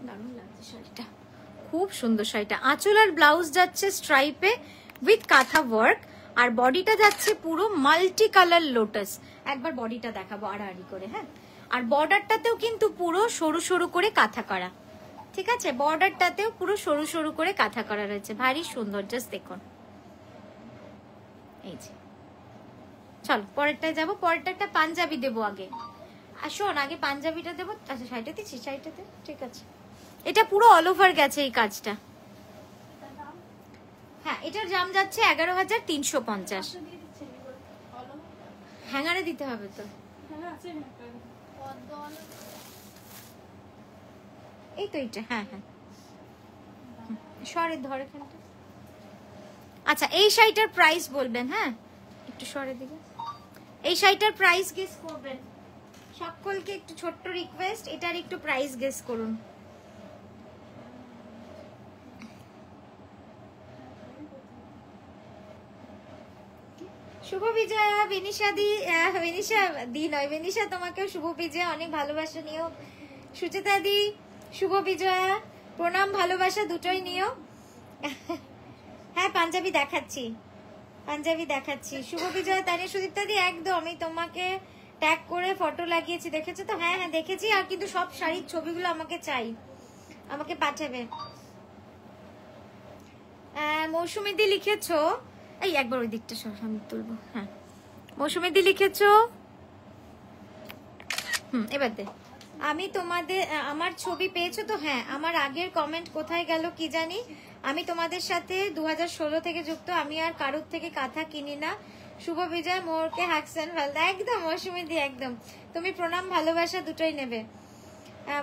দারুণ লাগছে শাড়িটা, খুব সুন্দর শাড়িটা। আঁচল আর ব্লাউজ যাচ্ছে স্ট্রাইপে উইথ কাঁথা ওয়ার্ক, আর বডিটা যাচ্ছে পুরো মাল্টি কালার লোটাস। একবার বডিটা দেখাবো আড়াআড়ি করে। হ্যাঁ, আর বর্ডারটাতেও কিন্তু পুরো সরু সরু করে কাঁথা করা, ঠিক আছে? বর্ডারটাতেও পুরো সরু সরু করে কাঁথা করা রয়েছে, ভারী সুন্দর, জাস্ট দেখুন। এই যে, চলো পরেরটায় যাবো। পরেরটা একটা পাঞ্জাবি দেবো আগে। আর শোন, আগে পাঞ্জাবিটা দেবো। আচ্ছা, শাড়িটা দিচ্ছি, শাড়িটাতে ঠিক আছে। এটা পুরো অল ওভার গেছে এই কাজটা। হ্যাঁ, এটার দাম যাচ্ছে 11,350। হ্যাঙ্গারে দিতে হবে তো, এই তো এইটা। হ্যাঁ হ্যাঁ, সরে ধরে এখানটা। আচ্ছা, এই শাড়িটার প্রাইস বলবেন। হ্যাঁ, একটু সরে দিকে। এই শাড়িটার প্রাইস গেস করবেন। সকলকে একটু ছোট্ট রিকোয়েস্ট, এটার একটু প্রাইস গেস করুন। শুভ বিজয়া। বিনিশা দি, বিনিশা দি নয়, বিনিশা তোমাকেও শুভ বিজয়া, অনেক ভালোবাসা নিও। সুচেতা দি শুভ বিজয়া, প্রণাম, ভালোবাসা দুটোই নিও। হ্যাঁ, পাঞ্জাবি দেখাচ্ছি, পাঞ্জাবি দেখাচ্ছি। শুভ বিজয়া, তানিয়া, সুদীপ্তা দি, একদম আমি তোমাকে ট্যাগ করে ফটো লাগিয়েছি, দেখেছো তো? হ্যাঁ হ্যাঁ দেখেছি। আর কিন্তু সব শাড়ির ছবিগুলো আমাকে চাই, আমাকে পাঠাবে। মৌসুমী দি লিখেছো, এই একবার ওই দিকটা আমি তুলবো। হ্যাঁ, মৌসুমী দি লিখেছো। এবার দে। আমি তোমাদের, আমার ছবি পেয়েছো তো? হ্যাঁ, আমার আগের কমেন্ট কোথায় গেল কি জানি। আমি তোমাদের সাথে 2016 থেকে যুক্ত, আমি আর কারোর থেকে কাঁথা কিনি না। শুভ বিজয়, মোরকে হাকসান ভাল। একদম মৌসুমী দি, একদম তুমি প্রণাম ভালোবাসা দুটোই নেবে।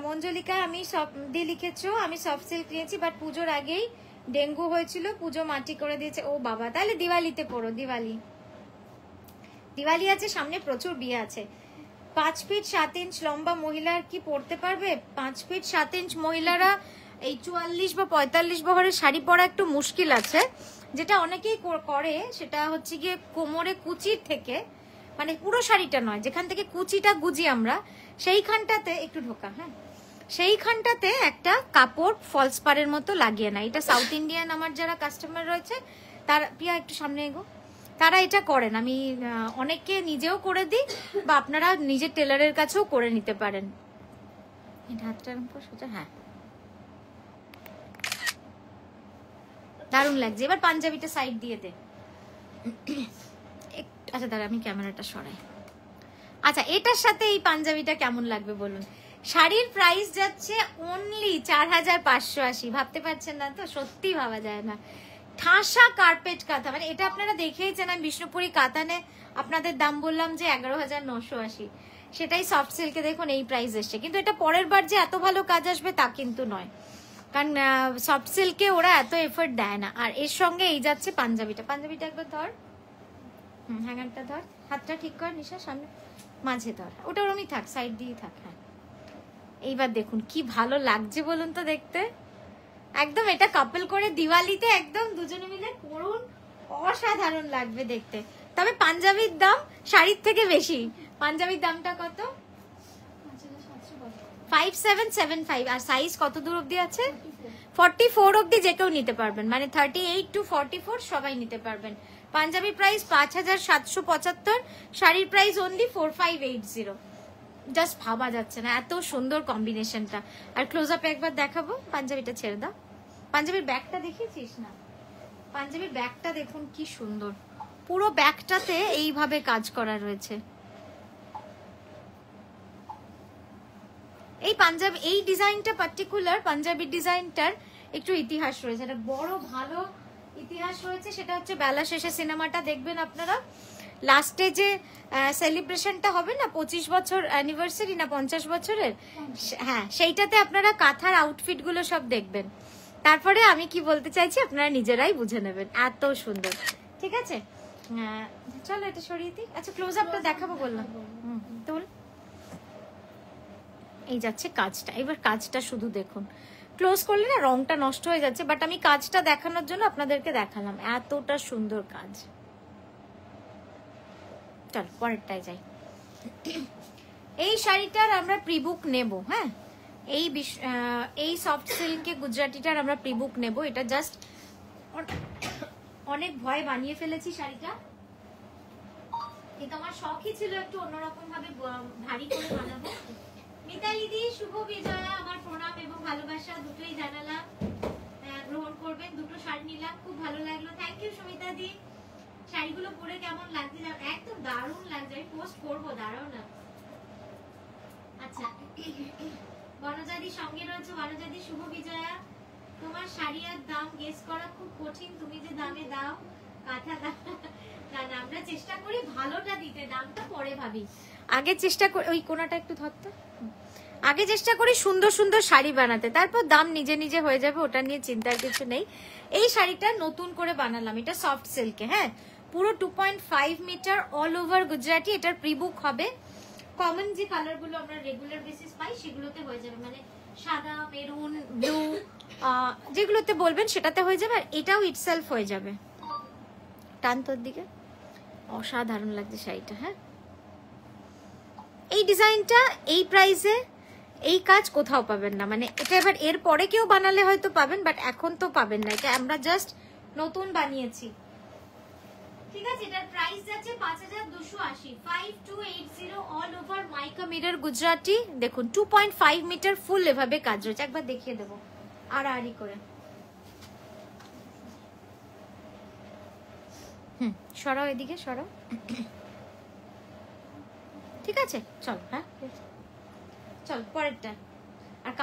মঞ্জলিকা আমি সব দি লিখেছো, আমি সফট সিল্ক নিয়েছি, বাট পুজোর আগেই ডেঙ্গু হয়েছিল, পুজো মাটি করে দিয়েছে। ও বাবা, তাহলে দিওয়ালিতে পড়ো। দিওয়ালি আছে সামনে, প্রচুর বিয়ে আছে। 5 ফিট 7 ইঞ্চ লম্বা মহিলার কি পরতে পারবে? 5 ফিট 7 ইঞ্চ মহিলারা এই 44 বা 45 বহরের শাড়ি পরা একটু মুশকিল আছে। যেটা অনেকেই করে সেটা হচ্ছে গিয়ে কোমরে কুচির থেকে, মানে পুরো শাড়িটা নয়, যেখান থেকে কুচিটা গুজি আমরা, সেইখানটাতে একটু ঢোকা। হ্যাঁ, সেইখানটাতে একটা কাপড় ফলস পারের মতো লাগিয়ে না। এটা সাউথ ইন্ডিয়ান আমার যারা কাস্টমার রয়েছে, তার প্রিয়া একটু সামনে এগো, তারা এটা করেন। আমি অনেককে নিজেও করে দিই, বা আপনারা নিজের টেলারের কাছেও করে নিতে পারেন। এটা হাতটার উপর সোজা। হ্যাঁ, দারুণ লাগছে। এবার পাঞ্জাবিটা সাইড দিয়ে দে। আচ্ছা দাঁড়া, আমি ক্যামেরাটা সরাই। আচ্ছা, এটার সাথে এই পাঞ্জাবিটা কেমন লাগবে বলুন? শাড়ির প্রাইস যাচ্ছে অনলি 4,580। ভাবতে পারছেন না তো? সত্যি ভাবা যায় না। ঠাসা কার্পেট কাঁথা, মানে এটা আপনারা দেখেইছেন। আমি বিষ্ণুপুরি কাতানে আপনাদের দাম বললাম যে 11,980, সেটাই সফট সিল্কে দেখুন এই প্রাইস এসছে। কিন্তু এটা পরের বার যে এত ভালো কাজ আসবে তা কিন্তু নয়, কারণ সফট সিল্কে ওরা এত এফোর্ট দেয় না। আর এর সঙ্গে এই যাচ্ছে পাঞ্জাবিটা। পাঞ্জাবিটা একবার ধর, হ্যাঙ্গারটা ধর, হাতটা ঠিক কর, নিশা সামনে মাঝে ধর, ওটা ওরমই থাক, সাইড দিয়ে থাক। হ্যাঁ, এইবার দেখুন কি ভালো লাগছে বলুন তো দেখতে। একদম এটা কাপল করে দিওয়ালিতে একদম দুজনে মিলে পরুন, অসাধারণ লাগবে দেখতে। তবে পাঞ্জাবির দাম শাড়ির থেকে বেশি। পাঞ্জাবির দামটা কত? 5775। আর সাইজ কত দূর অবধি আছে? 44 অবধি যে কেউ নিতে পারবেন, মানে 38 to 44 সবাই নিতে পারবেন। পাঞ্জাবির প্রাইস 5,775, শাড়ির প্রাইস অনলি 4580। জাস্ট ভাবা যাচ্ছে না এত সুন্দর কম্বিনেশনটা। আর ক্লোজ আপে একবার দেখাবো। পাঞ্জাবিটা ছেড়ে দাও। পাঞ্জাবির ব্যাগটা দেখিয়েছিস না? পাঞ্জাবির ব্যাগটা দেখুন কি সুন্দর, পুরো ব্যাগটাতে এইভাবে কাজ করা রয়েছে। এই পাঞ্জাবি, এই ডিজাইনটা পার্টিকুলার পাঞ্জাবি ডিজাইনটার একটু ইতিহাস রয়েছে, একটা বড় ভালো ইতিহাস রয়েছে। সেটা হচ্ছে বেলা শেষে সিনেমাটা দেখবেন আপনারা, লাস্টে যে সেলিব্রেশনটা হবে না 25 বছর অ্যানিভার্সারি না 50 বছরের, হ্যাঁ সেইটাতে আপনারা কাঁথার আউটফিট গুলো সব দেখবেন। তারপরে আমি কি বলতে চাইছি আপনারা নিজেরাই বুঝে নেবেন, এত সুন্দর। ঠিক আছে, চলো এটা সরিয়ে দিই। আচ্ছা ক্লোজ আপটা দেখাবো বললাম, তোল। এই যাচ্ছে কাজটা, এবার কাজটা শুধু দেখুন। ক্লোজ করলে না রংটা নষ্ট হয়ে যাচ্ছে, বাট আমি কাজটা দেখানোর জন্য আপনাদেরকে দেখালাম, এতটা সুন্দর কাজ। চল পরেরটায় যাই। এই শাড়িটার আমরা প্রিবুক নেব, হ্যাঁ এই সফট সিল্কে গুজরাটিটার আমরা প্রিবুক নেব। এটা জাস্ট অনেক ভয় বানিয়ে ফেলেছি শাড়িটা, কিন্তু আমার শখই ছিল একটু অন্যরকম ভাবে ভারী করে বানাবো। মিতালি দি শুভ বিজয়া, আমার প্রণাম এবং ভালোবাসা দুটোই জানালাম, গ্রহণ করবেন। দুটো শাড়ি নিলাম, খুব ভালো লাগলো, থ্যাংক ইউ সুমিতা দি। শাড়িগুলো পরে কেমন লাগছে? একদম দারুণ লাগছে, আমি পোস্ট করবো, দাঁড়াও না। আচ্ছা বনজাদি সঙ্গে রয়েছে, বনজাদি শুভ বিজয়া। তোমার শাড়ি আর দাম গেস করা খুব কঠিন, তুমি যে দামে দাও কাঁথা দাম। না না, আমরা চেষ্টা করি ভালোটা দিতে, দামটা পরে ভাবি। আগে চেষ্টা করি, ওই কোনাটা একটু ধরতে, আগে চেষ্টা করি সুন্দর সুন্দর শাড়ি বানাতে, তারপর দাম নিজে নিজে হয়ে যাবে, ওটা নিয়ে চিন্তার কিছু নেই। এই শাড়িটা নতুন করে বানালাম, এটা সফট সিল্কে, হ্যাঁ পুরো 2.5 মিটার অল ওভার গুজরাটি। এটার প্রিবুক হবে। কমন যে কালার গুলো আমরা রেগুলার বেসিস পাই সেগুলোতে হয়ে যাবে, মানে সাদা, মেরুন, ব্লু, যেগুলোতে বলবেন সেটাতে হয়ে যাবে। আর এটাও ইটসেলফ হয়ে যাবে। টান তোর দিকে, অসাধারণ লাগছে শাড়িটা। হ্যাঁ এই ডিজাইনটা এই প্রাইসে এই কাজ কোথাও পাবেন না, মানে এটা এবার এর পরে কেউ বানালে হয়তো পাবেন, বাট এখন তো পাবেন না, এটা আমরা জাস্ট নতুন বানিয়েছি। ঠিক আছে, এটার প্রাইস যাচ্ছে 5280, 5280 অল ওভার মাইকা মিরর গুজরাটি। দেখুন 2.5 মিটার ফুল এভাবে কাজ রয়েছে, একবার দেখিয়ে দেবো আড়াআড়ি করে। সরাও এদিকে, সরাও। ঠিক আছে চল, হ্যাঁ চল পরেরটা। আর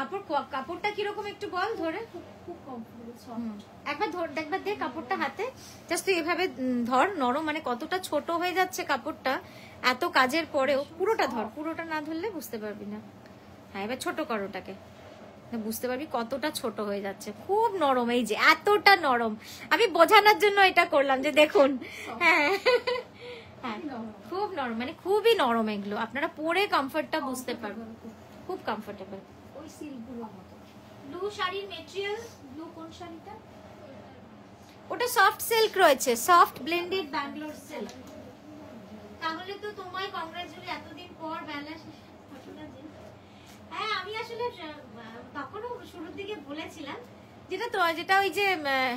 কাপড়টা কিরকম একটু বল ধরে, একবার ধর, একবার দে কাপড়টা হাতে, জাস্ট তুই এভাবে ধর, নরম, মানে কতটা ছোট হয়ে যাচ্ছে কাপড়টা এত কাজের পরেও। পুরোটা ধর, পুরোটা না ধরলে বুঝতে পারবি না। হ্যাঁ এবার ছোট কর ওটাকে, বুঝতে পারবি কতটা ছোট হয়ে যাচ্ছে। খুব নরম, এই যে এতটা নরম, আমি বোঝানোর জন্য এটা করলাম যে দেখুন। হ্যাঁ হ্যাঁ খুব নরম, মানে খুবই নরম, এগুলো আপনারা পরে কমফর্টটা বুঝতে পারবেন, খুব কমফোর্টেবল। ওই সিল্কগুলোর মতো। ব্লু শাড়ির মেটেরিয়াল, ব্লু কোন শাড়িটা? ওটা সফট সিল্ক রয়েছে, সফট ব্লেন্ডেড ব্যাঙ্গালোর সিল্ক। তাহলে তো তোমায় কংগ্রাচুলেট, এতদিন পর বেলা। হ্যাঁ আমি আসলে তখনও শুরুর দিকে বলেছিলাম, যেটা ওই যে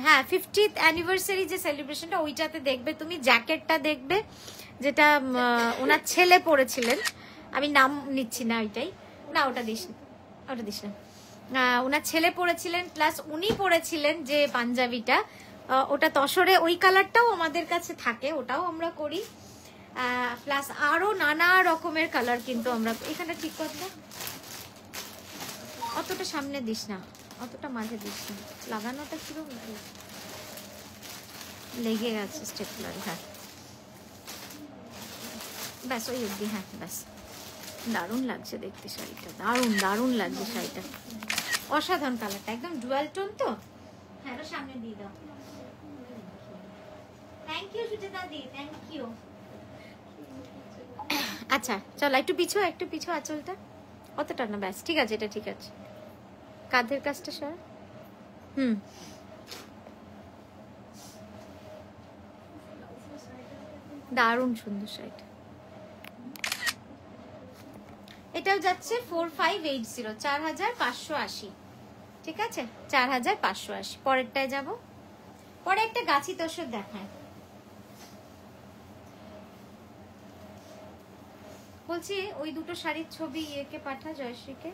হ্যাঁ 50th অ্যানিভার্সারি যে সেলিব্রেশনটা, ওইটাতে দেখবে তুমি জ্যাকেটটা দেখবে, যেটা ওনার ছেলে পরেছিলেন, আমি নাম নিচ্ছি না, ওইটাই না, ওটা দিস না, ওটা দিস না। ওনার ছেলে পরেছিলেন, প্লাস উনি পরেছিলেন যে পাঞ্জাবিটা, ওটা তসরে, ওই কালারটাও আমাদের কাছে থাকে, ওটাও আমরা করি। প্লাস আরো নানা রকমের কালার কিন্তু আমরা এখানে। ঠিক করতে অতটা সামনে দিস না, অতটা মাঝে দিস না, লাগানোটা কিরকম লেগে গেছে স্টেপলার। হ্যাঁ ব্যাস ওই অব্দি, হ্যাঁ ব্যাস। দারুণ লাগছে দেখতে শাড়িটা, দারুণ দারুণ লাগছে শাড়িটা, অসাধারণ কালারটা, একদম ডুয়াল টোন তো। হ্যাঁ সামনে দিয়ে দাও। Thank you Suchita di, thank you. আচ্ছা চলো একটু পিছু, একটু পিছু আঁচলটা, অতটা না, ব্যাস ঠিক আছে, এটা ঠিক আছে। কাঁধের কাজটা সর। দারুণ সুন্দর শাড়িটা। এটাও যাচ্ছে 4580, 4580। ঠিক আছে 4580। পরেরটায় যাব, পরে একটা গাছি তোষক দেখায়। বলছি ওই দুটো শাড়ির ছবি ইয়েকে পাঠা, জয়শ্রীকে,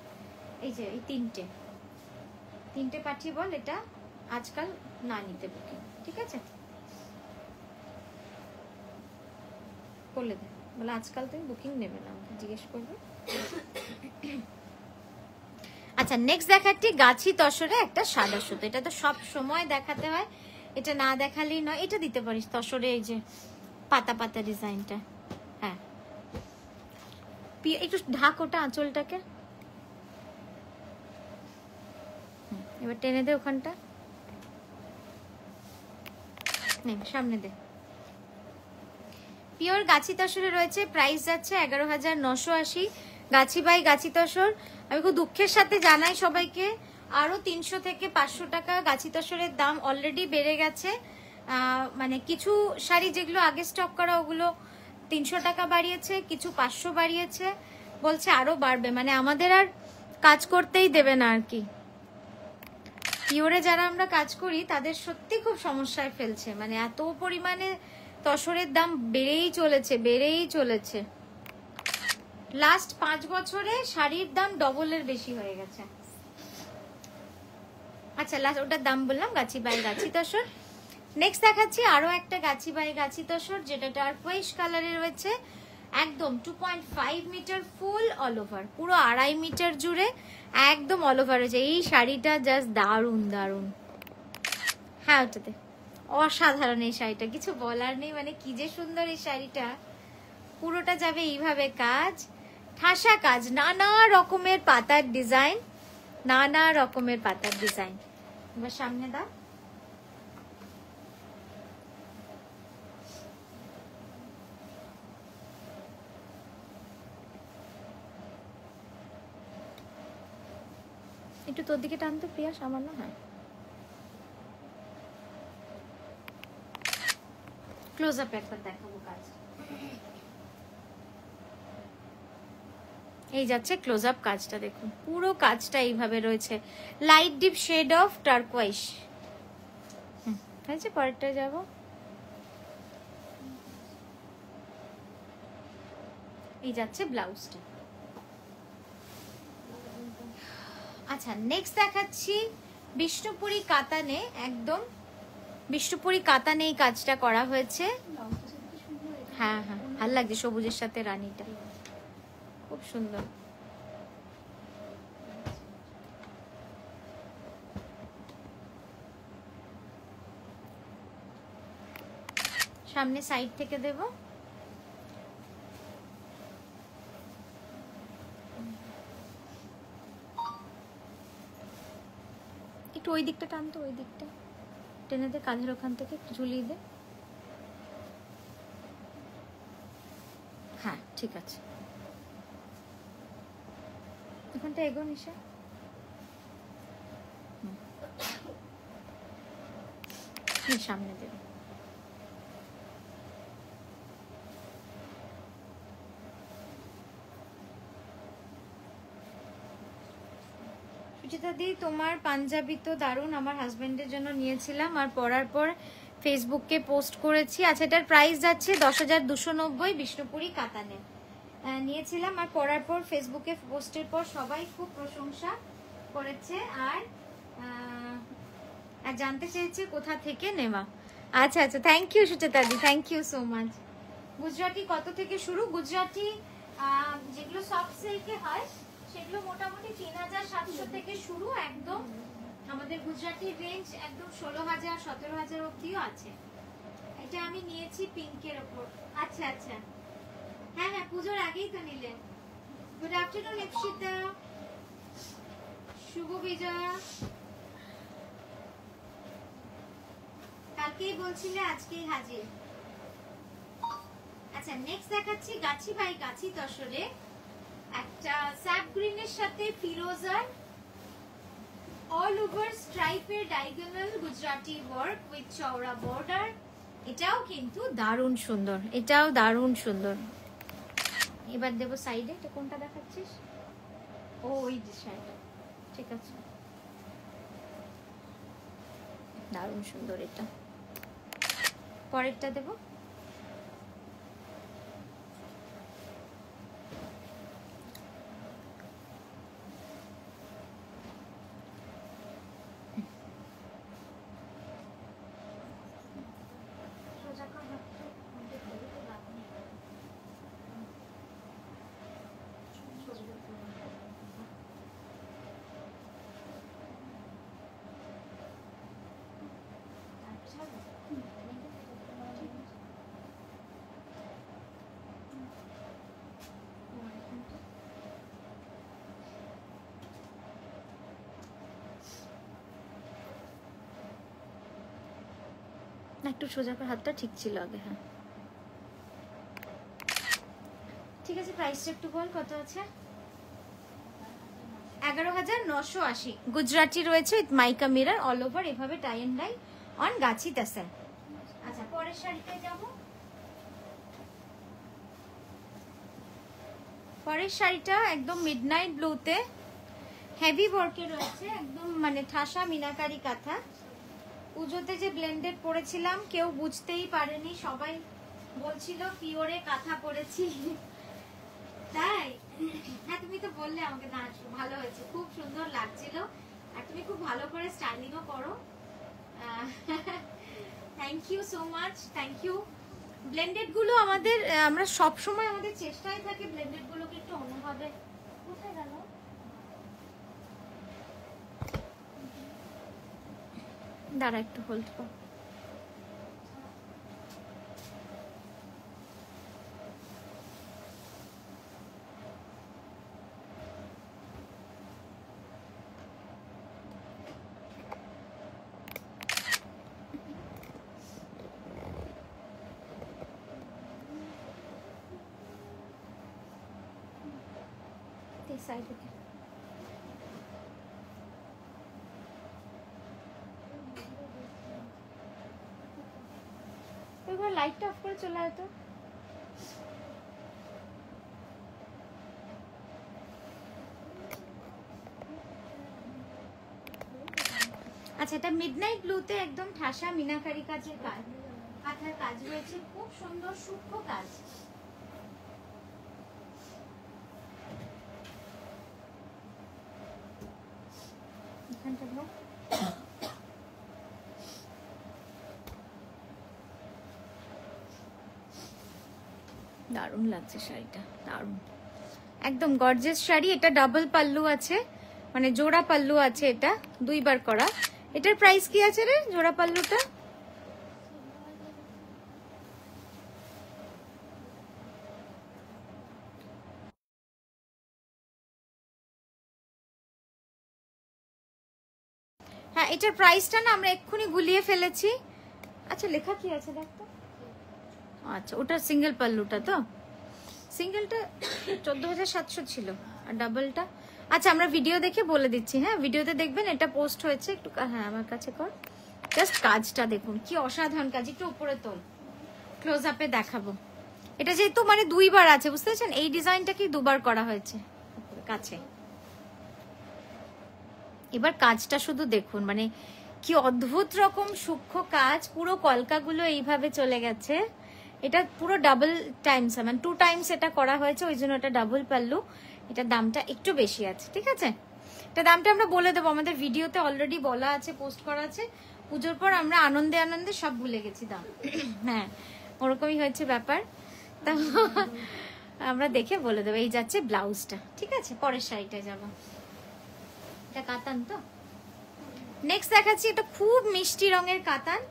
এই যে এই তিনটে পাঠিয়ে বল এটা আজকাল না নিতে বুকিং। ঠিক আছে বলে দে, বলে আজকাল তুমি বুকিং নেবে না, আমাকে জিজ্ঞেস করবে। আচ্ছা নেক্সট দেখাচ্ছি গাছি তসরে একটা সাদা সুতো, এটা তো সব সময় দেখাতে হয়, এটা না দেখালেই নয়। এটা দিতে পারিস তসরে, এই যে পাতা পাতা ডিজাইনটা। হ্যাঁ, একটু ঢাক ওটা আঁচলটাকে। এবার টেনে দে ওখানটা, সামনে দে। পিওর গাছি তসরে রয়েছে, প্রাইস যাচ্ছে 11,980। গাছি বাই গাছি তসর। আমি খুব দুঃখের সাথে জানাই সবাইকে, আরো 300 থেকে 500 টাকা গাছি তসরের দাম অলরেডি বেড়ে গেছে। মানে কিছু শাড়ি যেগুলো আগে স্টক করা ওগুলো 300 টাকা বাড়িয়েছে, কিছু 500 বাড়িয়েছে, বলছে আরো বাড়বে, মানে আমাদের আর কাজ করতেই দেবে না আর কি। পিওরে যারা আমরা কাজ করি তাদের সত্যি খুব সমস্যায় ফেলছে, মানে এত পরিমাণে তসরের দাম বেড়েই চলেছে। লাস্ট 5 বছরে শাড়ির দাম ডবলের বেশি হয়ে গেছে। আচ্ছা, লাস্ট ওটার দাম বললাম, গাছি বাই গাছি তসর। নেক্সট দেখাচ্ছি আরো একটা গাছি বাই গাছি তসর, যেটা টার্কোয়েজ কালারে রয়েছে, একদম 2.5 মিটার ফুল অল ওভার, পুরো 2.5 মিটার জুড়ে একদম অল ওভার রয়েছে। এই শাড়িটা জাস্ট দারুন দারুন। হ্যাঁ, ওটাতে অসাধারণ এই শাড়িটা, কিছু বলার নেই, মানে কি যে সুন্দর এই শাড়িটা। পুরোটা যাবে এইভাবে কাজ, ঠাসা কাজ, নানা রকমের পাতার ডিজাইন, এবার সামনে দাও। একটু তোর দিকে টানতো প্রিয়া, সামান্য। হ্যাঁ, ক্লোজ আপ একবার দেখাবো কাজ। এই যাচ্ছে ক্লোজ আপ কাজটা, দেখুন পুরো কাজটা এইভাবে রয়েছে, light deep shade of turquoise. হয়েছে, পরেরটা যাব। এই যাচ্ছে ব্লাউজটা। আচ্ছা, নেক্সট দেখাচ্ছি বিষ্ণুপুরি কাতানে, একদম বিষ্ণুপুরি কাতানে এই কাজটা করা হয়েছে। হ্যাঁ হ্যাঁ, ভালো লাগছে সবুজের সাথে রানীটা, খুব সুন্দর। সামনে সাইড থেকে দেব। একটু ওই দিকটা টানতো, ওই দিকটা টেনে দে, কাঁধের ওখান থেকে ঝুলিয়ে দে। হ্যাঁ, ঠিক আছে, ওখানটা এগো নিশা। সামনে দেবে। সুচিতা দি, তোমার পাঞ্জাবি তো দারুণ, আমার হাজবেন্ডের জন্য নিয়েছিলাম আর পরার পর ফেসবুকে পোস্ট করেছি। আচ্ছা, এটার প্রাইস যাচ্ছে 10,290, বিষ্ণুপুরি কাতানে নিয়েছিলাম, আর পরার পর ফেসবুকে পোস্টের পর সবাই খুব প্রশংসা করেছে আর জানতে চেয়েছে কোথা থেকে নেওয়া। আচ্ছা আচ্ছা, thank you Suchita di, thank you so much. Gujarati কত থেকে শুরু? গুজরাটি যেগুলো সফট সিল্কে হয় সেগুলো মোটামুটি 3,700 থেকে শুরু, একদম আমাদের গুজরাটির রেঞ্জ একদম 16,000 17,000 অবধিও আছে। এটা আমি নিয়েছি পিঙ্কের ওপর। আচ্ছা আচ্ছা, হ্যাঁ হ্যাঁ, পুজোর আগেই তো নিলেন। গুড আফটারনুন ইপসিতা, শুভ বিজয়া। কালকেই বলছিলে, আজকেই হাজির। আচ্ছা, নেক্সট দেখাচ্ছি গাছি বাই গাছি তসরে, একটা স্যাপ গ্রিনের সাথে ফিরোজার অল ওভার স্ট্রাইপের ডায়াগোনাল গুজরাটি ওয়ার্ক উইথ চওড়া বর্ডার। এটাও কিন্তু দারুণ সুন্দর, এটাও দারুণ সুন্দর। এবার দেবো সাইডে। এটা কোনটা দেখাচ্ছিস? ও, ওই যে শাড়িটা, ঠিক আছে, দারুণ সুন্দর এটা। পরেরটা দেবো। একটু সোজা করে হাতটা, ঠিক ছিল আগে। হ্যাঁ ঠিক আছে, প্রাইসটা একটু বল কত আছে? 11,980। গুজরাটি রয়েছে with mica mirror all over, এভাবে টাই এন্ড ডাই অন গাছি তাসেল। আচ্ছা পরের শাড়িতে যাব। পরের শাড়িটা একদম মিডনাইট ব্লুতে হেভি ওয়ার্কে রয়েছে, একদম মানে ঠাসা মিনাকারি কাঁথা। পুজোতে যে ব্লেন্ডেড পরেছিলাম কেউ বুঝতেই পারেনি, সবাই বলছিল পিওরে কাঁথা পরেছি। তাই? হ্যাঁ তুমি তো বললে আমাকে, না ভালো হয়েছে, খুব সুন্দর লাগছিল, আর তুমি খুব ভালো করে স্টাইলিংও করো। Thank you so much, thank you. Blended গুলো আমাদের, আমরা সব সময় আমাদের চেষ্টায় থাকে ব্লেন্ডেড গুলোকে একটু অন্যভাবে। কোথায় গেল? দাঁড়া একটু হোল্ড কর। সাইডে এবার লাইটটা অফ করে চলে আয় তো। আচ্ছা এটা মিডনাইট ব্লুতে একদম ঠাসা মিনাকারি কাজের কাজ, কাঁথার কাজ রয়েছে, খুব সুন্দর সূক্ষ্ম কাজ। দারুণ লাগছে শাড়িটা, দারুণ একদম গর্জিয়াস শাড়ি। এটা ডাবল পাল্লু আছে, মানে জোড়া পাল্লু আছে, এটা দুইবার করা। এটার প্রাইস কি আছে রে জোড়া পাল্লুটা? হ্যাঁ এটার প্রাইসটা না আমরা এক্ষুনি গুলিয়ে ফেলেছি। আচ্ছা লেখা কি আছে দেখ তো। আচ্ছা ওটা সিঙ্গেল পাল্লুটা, তো সিঙ্গেলটা 14,700 ছিল, আর ডাবলটা আচ্ছা আমরা ভিডিও দেখে বলে দিচ্ছি। হ্যাঁ ভিডিওতে দেখবেন, এটা পোস্ট হয়েছে একটু। হ্যাঁ আমার কাছে কর, জাস্ট কাজটা দেখুন কি অসাধারণ কাজ। একটু উপরে তোল, ক্লোজ আপে দেখাবো। এটা যেহেতু মানে দুইবার আছে, বুঝতে পারছেন, এই ডিজাইনটা কি দুবার করা হয়েছে কাছে। এবার কাজটা শুধু দেখুন, মানে কি অদ্ভুত রকম সূক্ষ্ম কাজ, পুরো কলকাগুলো এইভাবে চলে গেছে। এটা পুরো ডাবল টাইমস, মানে 2 টাইমস এটা করা হয়েছে, ওই জন্য এটা ডাবল পাল্লু। এটার দামটা একটু বেশি আছে, ঠিক আছে। এটা দামটা আমরা বলে দেবো, আমাদের ভিডিওতে অলরেডি বলা আছে, পোস্ট করা আছে। পুজোর পর আমরা আনন্দে আনন্দে সব ভুলে গেছি দাম। হ্যাঁ ওরকমই হয়েছে ব্যাপার, তো আমরা দেখে বলে দেবো। এই যাচ্ছে ব্লাউজটা, ঠিক আছে। পরের শাড়িটায় যাবো, এটা কাতান তো। নেক্সট দেখাচ্ছি, এটা খুব মিষ্টি রঙের কাতান।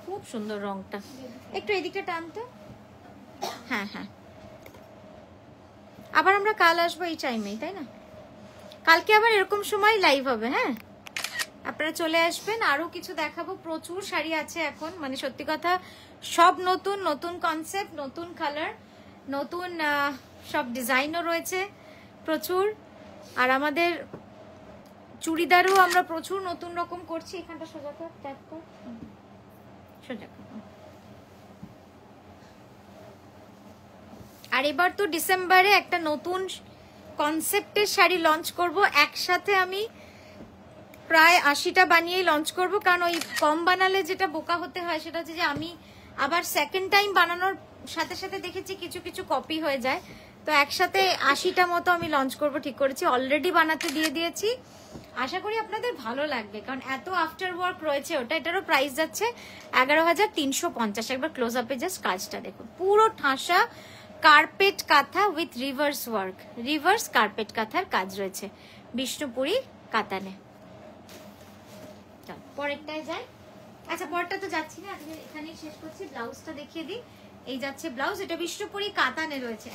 খুব সুন্দর রংটা, একটু এদিকটা টানতো। হ্যাঁ হ্যাঁ আবার আমরা কাল আসবো এই টাইমেই, তাই না? কালকে আবার এরকম সময় লাইভ হবে। হ্যাঁ আপনারা চলে আসবেন, আরো কিছু দেখাবো। প্রচুর শাড়ি আছে এখন, মানে সত্যি কথা সব নতুন নতুন কনসেপ্ট, নতুন কালার, নতুন সব ডিজাইনও রয়েছে প্রচুর। আর আমাদের চুড়িদারও আমরা প্রচুর নতুন রকম করছি। এখানটা সোজা কর, ট্যাপ কর, সোজা কর। আর এবার তো ডিসেম্বরে একটা নতুন কনসেপ্টের শাড়ি লঞ্চ করব। একসাথে আমি প্রায় 80টা বানিয়েই লঞ্চ করব, কারণ ওই কম বানালে যেটা বোকা হতে হয় সেটা হচ্ছে যে আমি আবার সেকেন্ড টাইম বানানোর সাথে সাথে দেখেছি কিছু কিছু কপি হয়ে যায়। তো একসাথে 80টা মতো আমি লঞ্চ করব ঠিক করেছি, অলরেডি বানাতে দিয়ে দিয়েছি। আশা করি আপনাদের ভালো লাগবে, কারণ এত আফটার ওয়ার্ক রয়েছে ওটা। এটারও প্রাইস যাচ্ছে 11,350। একবার ক্লোজ আপে জাস্ট কাজটা দেখুন, পুরো ঠাসা carpet kantha with reverse work, reverse carpet কাঁথার কাজ রয়েছে বিষ্ণুপুরি কাতানে। পরেরটায় যাই। আচ্ছা পরেরটা তো যাচ্ছি না, আজকে এখানেই শেষ করছি। ব্লাউজটা দেখিয়ে দিই, এই যাচ্ছে ব্লাউজ, এটা বিষ্ণুপুরি কাতানে রয়েছে।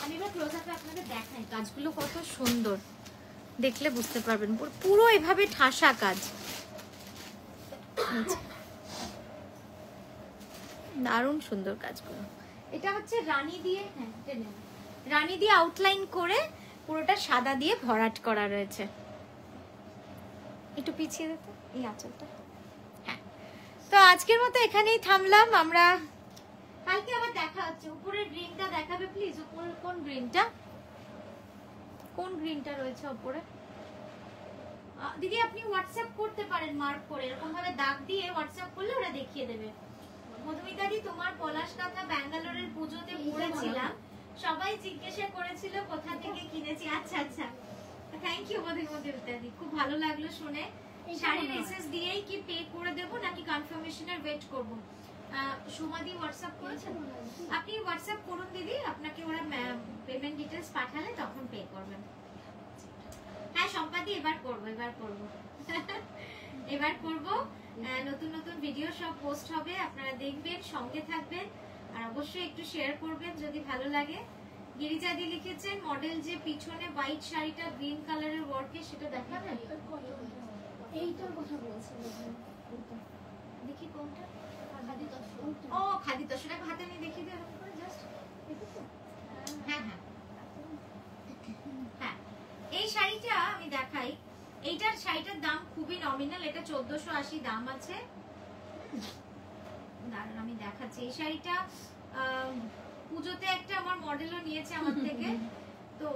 আমি এবার ক্লোজ আপে আপনাদের দেখাই কাজগুলো কত সুন্দর, দেখলে বুঝতে পারবেন। পুরো এভাবে ঠাসা কাজ, দারুণ সুন্দর কাজগুলো। এটা হচ্ছে রানী দিয়ে, হ্যাঁ রানী দিয়ে আউটলাইন করে পুরোটা সাদা দিয়ে ভরাট করা রয়েছে। একটু পিছিয়ে দিতে এই আঁচলটা। হ্যাঁ, তো আজকের মতো এখানেই থামলাম আমরা, কালকে আবার দেখা হচ্ছে। উপরের গ্রিনটা দেখাবে প্লিজ, উপরের কোন গ্রিনটা, কোন গ্রিনটা রয়েছে উপরে দিদি? আপনি হোয়াটসঅ্যাপ করতে পারেন মার্ক করে, এরকম ভাবে দাগ দিয়ে হোয়াটসঅ্যাপ করলে ওরা দেখিয়ে দেবে। মধুমিতা দি, তোমার পলাশ কাঁথা ব্যাঙ্গালোরের পুজোতে পরেছিলাম, সবাই জিজ্ঞাসা করেছিল কোথা থেকে কিনেছি। আচ্ছা আচ্ছা, থ্যাংক ইউ মধুমিতা দি, খুব ভালো লাগলো শুনে। শাড়ির এসএস দিয়েই কি পে করে দেব নাকি কনফার্মেশনের ওয়েট করব? সুমাদি হোয়াটসঅ্যাপ করেছেন, আপনি হোয়াটসঅ্যাপ করুন দিদি, আপনাকে ওরা পেমেন্ট ডিটেইলস পাঠালে তখন পে করবেন। হ্যাঁ সম্পাদি, এবার করব এবার করব। নতুন নতুন ভিডিও সব পোস্ট হবে, আপনারা দেখবেন, সঙ্গে থাকবেন, আর অবশ্যই একটু শেয়ার করবেন যদি ভালো লাগে। গিরিজা দি লিখেছেন মডেল যে পিছনে হোয়াইট শাড়িটা গ্রিন কালারের ওয়ার্কে, সেটা দেখাবেন? এইটার কথা বলছেন, দেখি কোনটা। ও খাদি তসর, হাতে নিয়ে দেখিয়ে দিই এরকম করে জাস্ট। হ্যাঁ হ্যাঁ হ্যাঁ, এই শাড়িটা আমি দেখাই। এইটার শাড়িটার দাম খুবই নমিনাল, এটা 1480 দাম আছে। দাঁড়ান আমি দেখাচ্ছি। এই শাড়িটা পুজোতে একটা আমার মডেলও নিয়েছে আমার থেকে, তো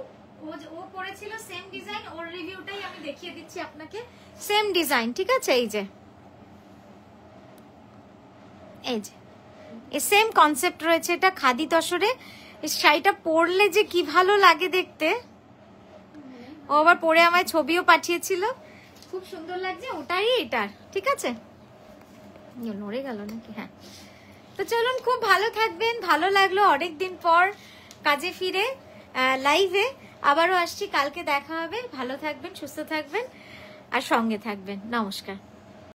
ও পরেছিল সেম ডিজাইন, ওর রিভিউটাই আমি দেখিয়ে দিচ্ছি আপনাকে। সেম ডিজাইন, ঠিক আছে? এই যে এই সেম কনসেপ্ট রয়েছে, এটা খাদি তসরে। এই শাড়িটা পরলে যে কি ভালো লাগে দেখতে, ও আবার পরে আমায় ছবিও পাঠিয়েছিল, খুব সুন্দর লাগছে। ওটাই এটার, ঠিক আছে? নড়ে গেল নাকি? হ্যাঁ, তো চলুন, খুব ভালো থাকবেন। ভালো লাগলো অনেকদিন পর কাজে ফিরে লাইভে, আবারও আসছি, কালকে দেখা হবে। ভালো থাকবেন, সুস্থ থাকবেন, আর সঙ্গে থাকবেন। নমস্কার।